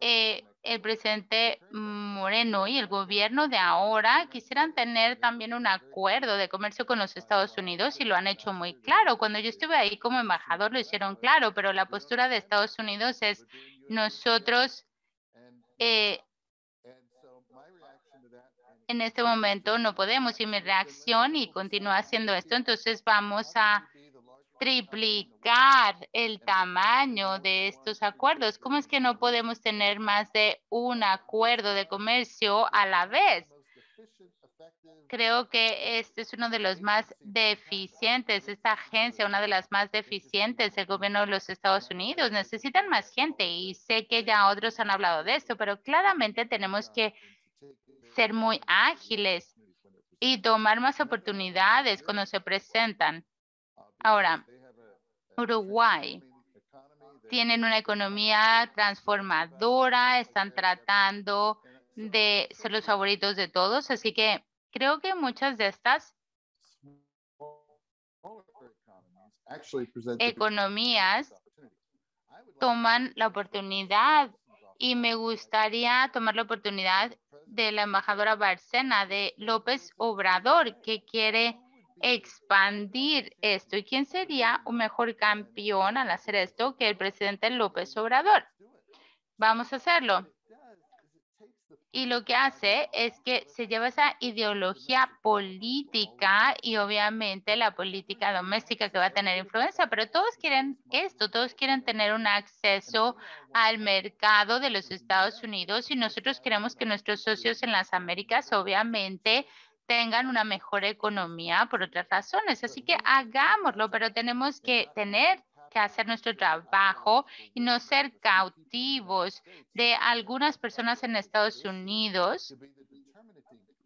Speaker 9: el presidente Moreno y el gobierno de ahora quisieran tener también un acuerdo de comercio con los Estados Unidos y lo han hecho muy claro. Cuando yo estuve ahí como embajador lo hicieron claro, pero la postura de Estados Unidos es nosotros en este momento no podemos, y mi reacción, y continúa haciendo esto, entonces vamos a triplicar el tamaño de estos acuerdos. ¿Cómo es que no podemos tener más de un acuerdo de comercio a la vez? Creo que este es uno de los más deficientes, esta agencia, una de las más deficientes del gobierno de los Estados Unidos. Necesitan más gente y sé que ya otros han hablado de esto, pero claramente tenemos que ser muy ágiles y tomar más oportunidades cuando se presentan. Ahora, Uruguay tienen una economía transformadora, están tratando de ser los favoritos de todos, así que creo que muchas de estas economías toman la oportunidad y me gustaría tomar la oportunidad de la embajadora Bárcena de López Obrador, que quiere expandir esto. ¿Y quién sería un mejor campeón al hacer esto que el presidente López Obrador? Vamos a hacerlo. Y lo que hace es que se lleva esa ideología política y obviamente la política doméstica que va a tener influencia, pero todos quieren esto, todos quieren tener un acceso al mercado de los Estados Unidos y nosotros queremos que nuestros socios en las Américas obviamente tengan una mejor economía por otras razones. Así que hagámoslo, pero tenemos que hacer nuestro trabajo y no ser cautivos de algunas personas en Estados Unidos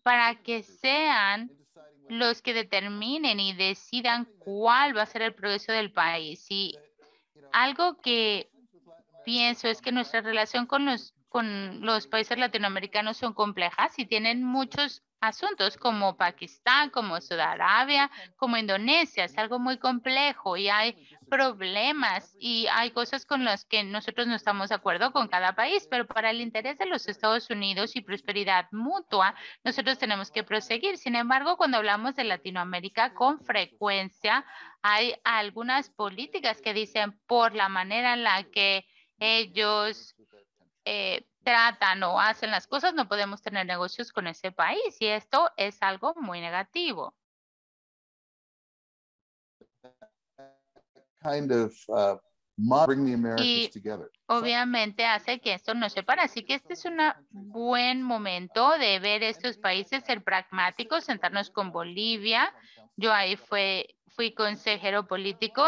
Speaker 9: para que sean los que determinen y decidan cuál va a ser el progreso del país. Y algo que pienso es que nuestra relación con los países latinoamericanos son complejas y tienen muchos asuntos como Pakistán, como Sudamérica, como Indonesia. Es algo muy complejo y hay problemas y hay cosas con las que nosotros no estamos de acuerdo con cada país, pero para el interés de los Estados Unidos y prosperidad mutua, nosotros tenemos que proseguir. Sin embargo, cuando hablamos de Latinoamérica, con frecuencia hay algunas políticas que dicen por la manera en la que ellos tratan o hacen las cosas, no podemos tener negocios con ese país y esto es algo muy negativo.
Speaker 8: kind of bring the Americas together.
Speaker 9: Obviamente hace que esto no se pare. Así que este es un buen momento de ver estos países, ser pragmáticos, sentarnos con Bolivia. Yo ahí fui consejero político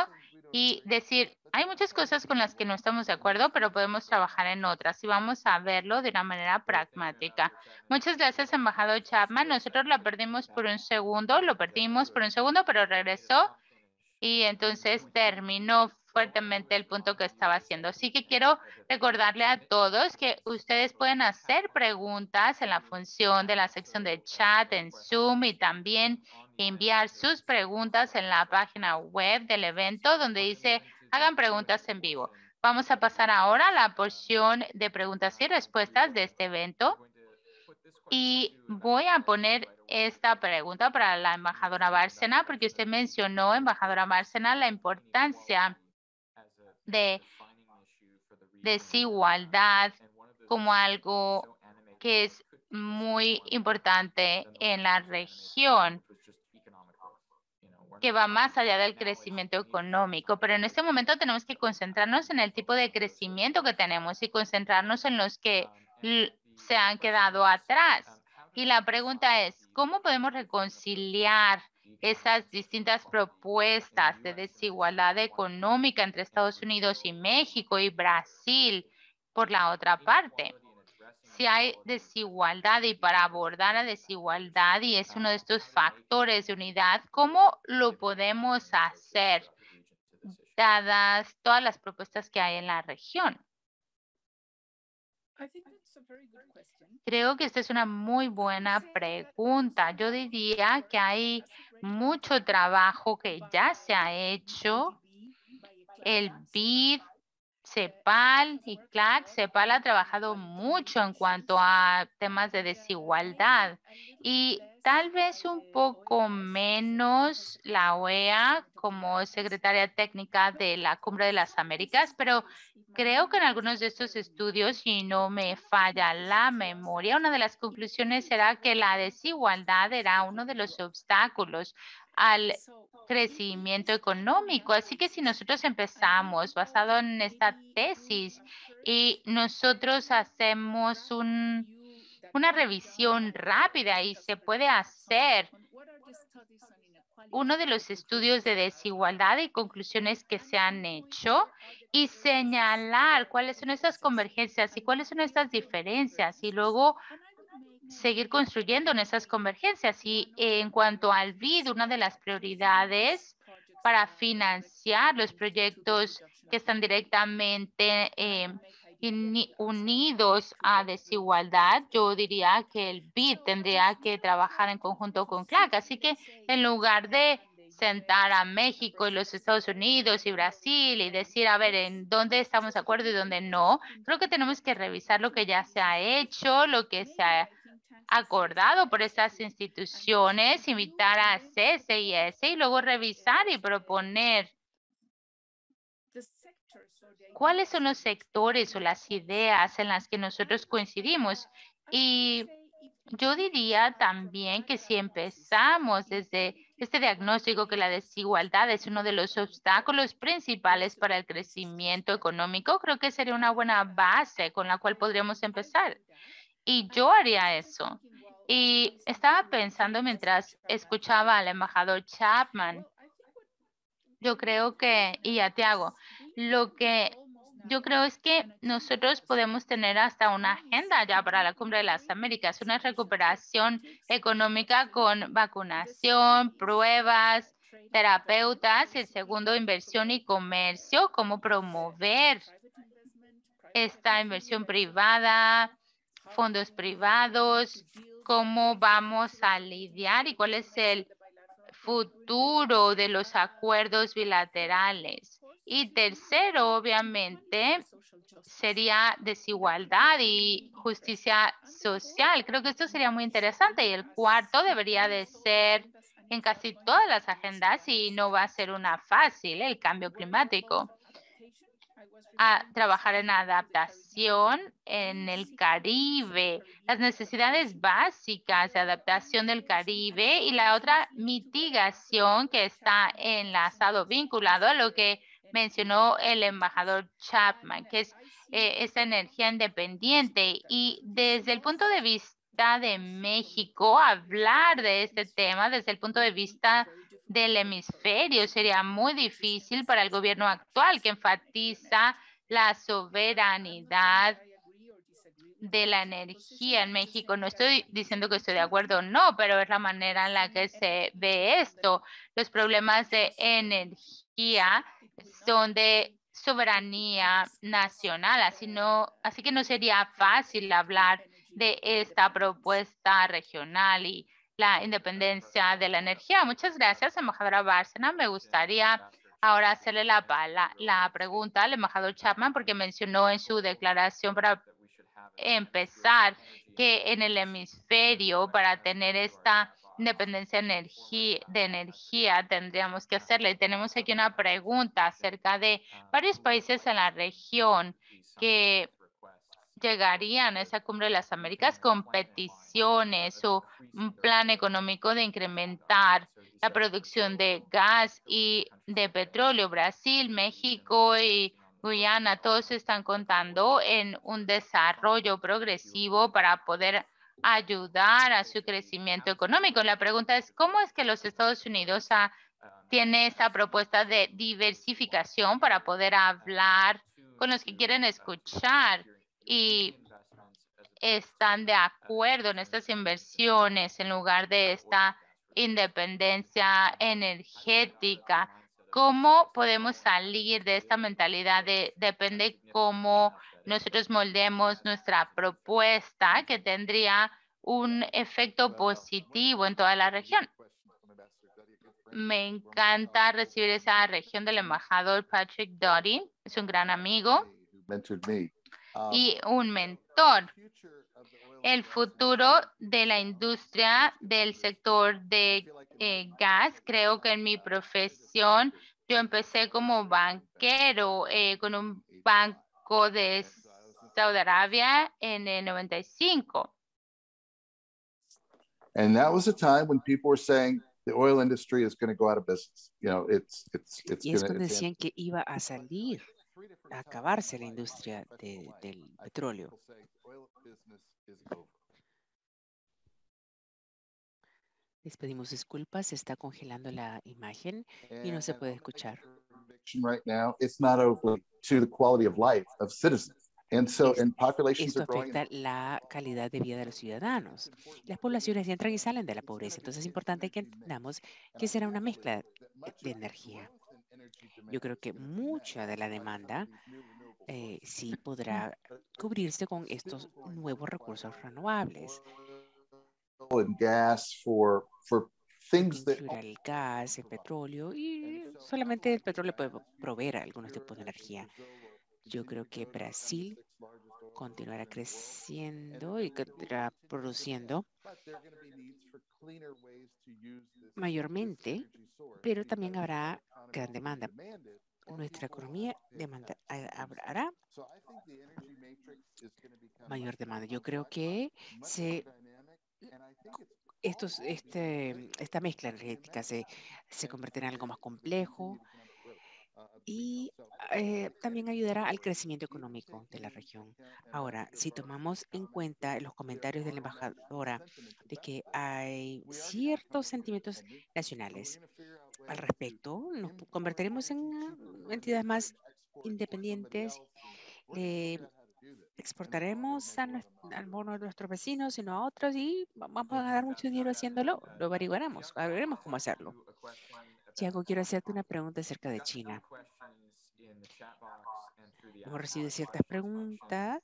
Speaker 9: y decir, hay muchas cosas con las que no estamos de acuerdo, pero podemos trabajar en otras y vamos a verlo de una manera pragmática. Muchas gracias, embajador Chapman. Nosotros lo perdimos por un segundo, pero regresó. Y entonces terminó fuertemente el punto que estaba haciendo. Así que quiero recordarle a todos que ustedes pueden hacer preguntas en la función de la sección de chat en Zoom y también enviar sus preguntas en la página web del evento donde dice hagan preguntas en vivo. Vamos a pasar ahora a la porción de preguntas y respuestas de este evento. Y voy a poner esta pregunta para la embajadora Bárcena, porque usted mencionó, embajadora Bárcena, la importancia de desigualdad como algo que es muy importante en la región, que va más allá del crecimiento económico. Pero en este momento tenemos que concentrarnos en el tipo de crecimiento que tenemos y concentrarnos en los que se han quedado atrás. Y la pregunta es, ¿cómo podemos reconciliar esas distintas propuestas de desigualdad económica entre Estados Unidos y México y Brasil por la otra parte? Si hay desigualdad y para abordar la desigualdad y es uno de estos factores de unidad, ¿cómo lo podemos hacer dadas todas las propuestas que hay en la región? Creo que esta es una muy buena pregunta. Yo diría que hay mucho trabajo que ya se ha hecho. El BID, CEPAL y CLAC. CEPAL ha trabajado mucho en cuanto a temas de desigualdad y tal vez un poco menos la OEA como secretaria técnica de la Cumbre de las Américas, pero creo que en algunos de estos estudios, si no me falla la memoria, una de las conclusiones era que la desigualdad era uno de los obstáculos al crecimiento económico. Así que si nosotros empezamos basado en esta tesis y nosotros hacemos una revisión rápida y se puede hacer uno de los estudios de desigualdad y conclusiones que se han hecho y señalar cuáles son esas convergencias y cuáles son estas diferencias y luego seguir construyendo en esas convergencias. Y en cuanto al BID, una de las prioridades para financiar los proyectos que están directamente unidos a desigualdad, yo diría que el BID tendría que trabajar en conjunto con CLAC. Así que en lugar de sentar a México y los Estados Unidos y Brasil y decir, a ver, en dónde estamos de acuerdo y dónde no, creo que tenemos que revisar lo que ya se ha hecho, lo que se ha acordado por estas instituciones, invitar a CSIS y luego revisar y proponer cuáles son los sectores o las ideas en las que nosotros coincidimos. Y yo diría también que si empezamos desde este diagnóstico que la desigualdad es uno de los obstáculos principales para el crecimiento económico, creo que sería una buena base con la cual podríamos empezar. Y yo haría eso. Y estaba pensando mientras escuchaba al embajador Chapman, yo creo que, y a Tiago, lo que yo creo es que nosotros podemos tener hasta una agenda ya para la Cumbre de las Américas, una recuperación económica con vacunación, pruebas, terapeutas, y el segundo, inversión y comercio, cómo promover esta inversión privada, fondos privados, cómo vamos a lidiar y cuál es el futuro de los acuerdos bilaterales. Y tercero, obviamente, sería desigualdad y justicia social. Creo que esto sería muy interesante. Y el cuarto debería de ser en casi todas las agendas y no va a ser una fácil, el cambio climático. a trabajar en adaptación en el Caribe, las necesidades básicas de adaptación del Caribe y la otra mitigación que está enlazado, vinculado a lo que mencionó el embajador Chapman, que es esta energía independiente. Y desde el punto de vista de México, hablar de este tema desde el punto de vista del hemisferio sería muy difícil para el gobierno actual, que enfatiza la soberanidad de la energía en México. No estoy diciendo que estoy de acuerdo o no, pero es la manera en la que se ve esto. Los problemas de energía son de soberanía nacional, así que no sería fácil hablar de esta propuesta regional y la independencia de la energía. Muchas gracias, embajadora Bárcena. Me gustaría ahora hacerle la pregunta al embajador Chapman, porque mencionó en su declaración para empezar que en el hemisferio, para tener esta independencia de energía, tendríamos que hacerle. Tenemos aquí una pregunta acerca de varios países en la región que llegarían a esa cumbre de las Américas con peticiones o un plan económico de incrementar la producción de gas y de petróleo. Brasil, México y Guyana, todos están contando en un desarrollo progresivo para poder ayudar a su crecimiento económico. La pregunta es, ¿cómo es que los Estados Unidos tiene esta propuesta de diversificación para poder hablar con los que quieren escuchar y están de acuerdo en estas inversiones en lugar de esta independencia energética? ¿Cómo podemos salir de esta mentalidad de depende cómo nosotros moldemos nuestra propuesta, que tendría un efecto positivo en toda la región? Me encanta recibir esa región del embajador Patrick Doty. Es un gran amigo y un mentor. El futuro de la industria del sector de gas, creo que en mi profesión yo empecé como banquero con un banco de Saudi Arabia en el 95.
Speaker 8: And that was a time when people were saying the oil industry is going to go out of business. You know,
Speaker 2: y es cuando decían que iba a salir, a acabarse la industria del petróleo. Les pedimos disculpas, se está congelando la imagen y no se puede escuchar.
Speaker 8: Right now, it's not only to the quality of life of citizens. And so, and populations
Speaker 2: Esto
Speaker 8: are growing.
Speaker 2: afecta la calidad de vida de los ciudadanos. Las poblaciones entran y salen de la pobreza. Entonces es importante que entendamos que será una mezcla de energía. Yo creo que mucha de la demanda sí podrá cubrirse con estos nuevos recursos renovables.
Speaker 8: And gas for things that
Speaker 2: incluirá el gas, el petróleo, y solamente el petróleo puede proveer algunos tipos de energía. Yo creo que Brasil continuará creciendo y continuará produciendo mayormente, pero también habrá gran demanda. Nuestra economía habrá mayor demanda. Yo creo que esta mezcla energética se convertirá en algo más complejo y también ayudará al crecimiento económico de la región. Ahora, si tomamos en cuenta los comentarios de la embajadora de que hay ciertos sentimientos nacionales al respecto, nos convertiremos en entidades más independientes. Exportaremos al bono de nuestros vecinos, sino a otros, y vamos a ganar mucho dinero haciéndolo. Lo averiguaremos, veremos cómo hacerlo. Tiago, quiero hacerte una pregunta acerca de China. Hemos recibido ciertas preguntas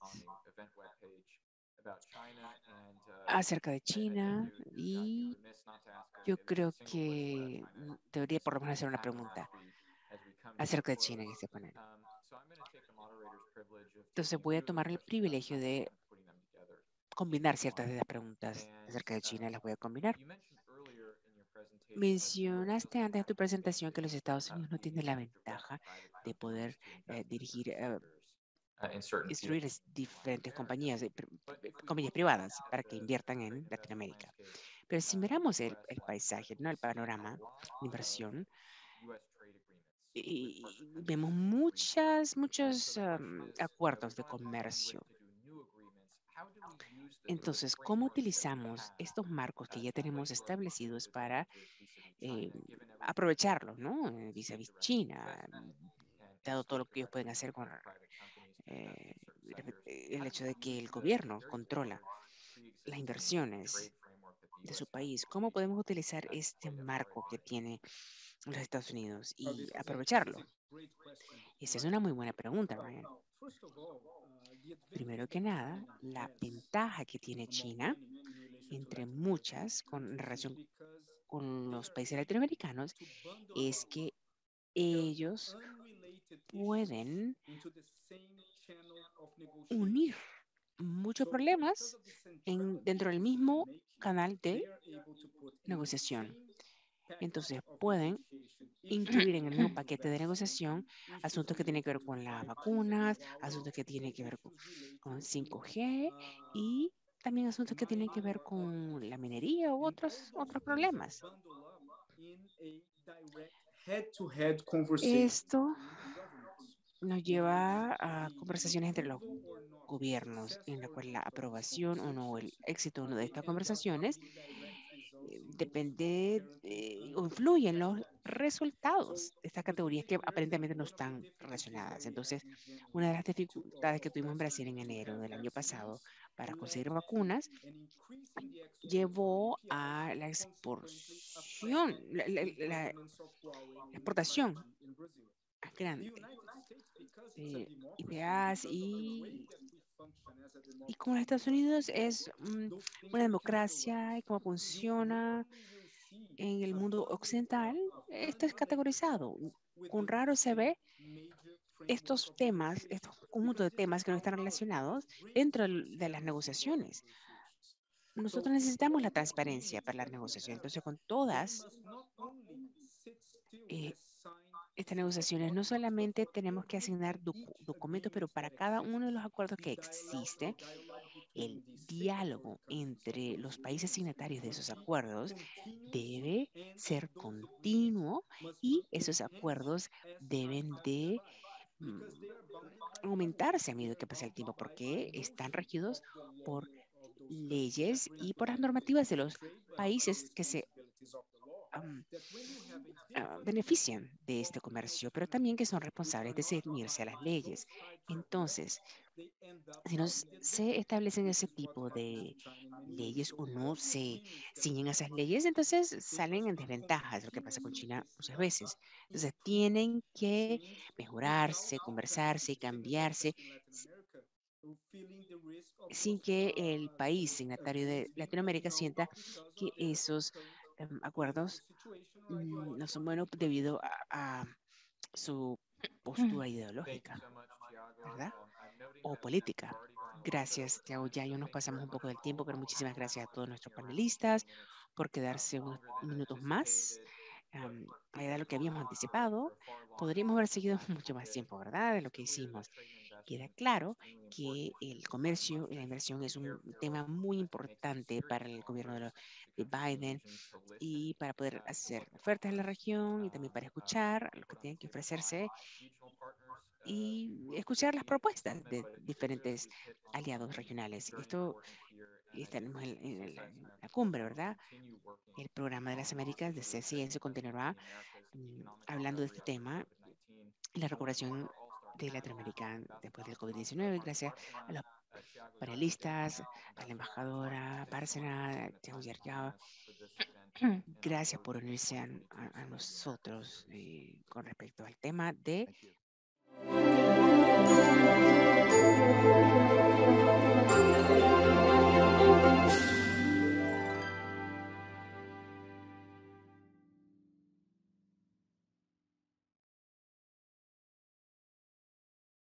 Speaker 2: acerca de China y yo creo que debería por lo menos hacer una pregunta acerca de China en este panel. Entonces voy a tomar el privilegio de combinar ciertas de las preguntas acerca de China, las voy a combinar. Mencionaste antes de tu presentación que los Estados Unidos no tienen la ventaja de poder dirigir, instruir diferentes compañías, compañías privadas para que inviertan en Latinoamérica. Pero si miramos el paisaje, ¿no? El panorama de inversión, y vemos muchos acuerdos de comercio. Entonces, ¿cómo utilizamos estos marcos que ya tenemos establecidos para aprovecharlos, ¿no? Vis a vis China, dado todo lo que ellos pueden hacer con eh, el hecho de que el gobierno controla las inversiones de su país. ¿Cómo podemos utilizar este marco que tiene los Estados Unidos y aprovecharlo? Esa es una muy buena pregunta, Ryan. Primero que nada, la ventaja que tiene China, entre muchas, con relación con los países latinoamericanos, es que ellos pueden unir muchos problemas dentro del mismo canal de negociación. Entonces pueden incluir en el mismo paquete de negociación asuntos que tienen que ver con las vacunas, asuntos que tienen que ver con 5G y también asuntos que tienen que ver con la minería u otros problemas. Esto nos lleva a conversaciones entre los gobiernos, en la cual la aprobación o no, el éxito o no de estas conversaciones depende o influye en los resultados de estas categorías que aparentemente no están relacionadas. Entonces, una de las dificultades que tuvimos en Brasil en enero del año pasado para conseguir vacunas llevó a la exportación, la exportación más grande de IPAs y como los Estados Unidos es una democracia y cómo funciona en el mundo occidental, esto es categorizado. Con raro se ve estos temas, estos conjuntos de temas que no están relacionados dentro de las negociaciones. Nosotros necesitamos la transparencia para las negociaciones. Entonces, con todas estas negociaciones, no solamente tenemos que asignar documentos, pero para cada uno de los acuerdos que existe, el diálogo entre los países signatarios de esos acuerdos debe ser continuo y esos acuerdos deben de aumentarse a medida que pasa el tiempo porque están regidos por leyes y por las normativas de los países que se benefician de este comercio, pero también que son responsables de ceñirse a las leyes. Entonces, si no se establecen ese tipo de leyes o no se ciñen a esas leyes, entonces salen en desventaja. Es lo que pasa con China muchas veces. Entonces, tienen que mejorarse, conversarse y cambiarse sin que el país signatario de Latinoamérica sienta que esos acuerdos no son buenos debido a su postura ideológica, ¿verdad? O política. Gracias, Tiago. Ya nos pasamos un poco del tiempo, pero muchísimas gracias a todos nuestros panelistas por quedarse unos minutos más. Era lo que habíamos anticipado. Podríamos haber seguido mucho más tiempo, ¿verdad? De lo que hicimos. Queda claro que el comercio y la inversión es un tema muy importante para el gobierno de Biden y para poder hacer ofertas en la región y también para escuchar lo que tienen que ofrecerse y escuchar las propuestas de diferentes aliados regionales. Esto tenemos en la cumbre, ¿verdad? El programa de las Américas de CCS continuará hablando de este tema y la recuperación de Latinoamérica después del COVID-19, gracias a los panelistas, a la embajadora Bárcena, Tiago Yarjao. Gracias por unirse a nosotros con respecto al tema de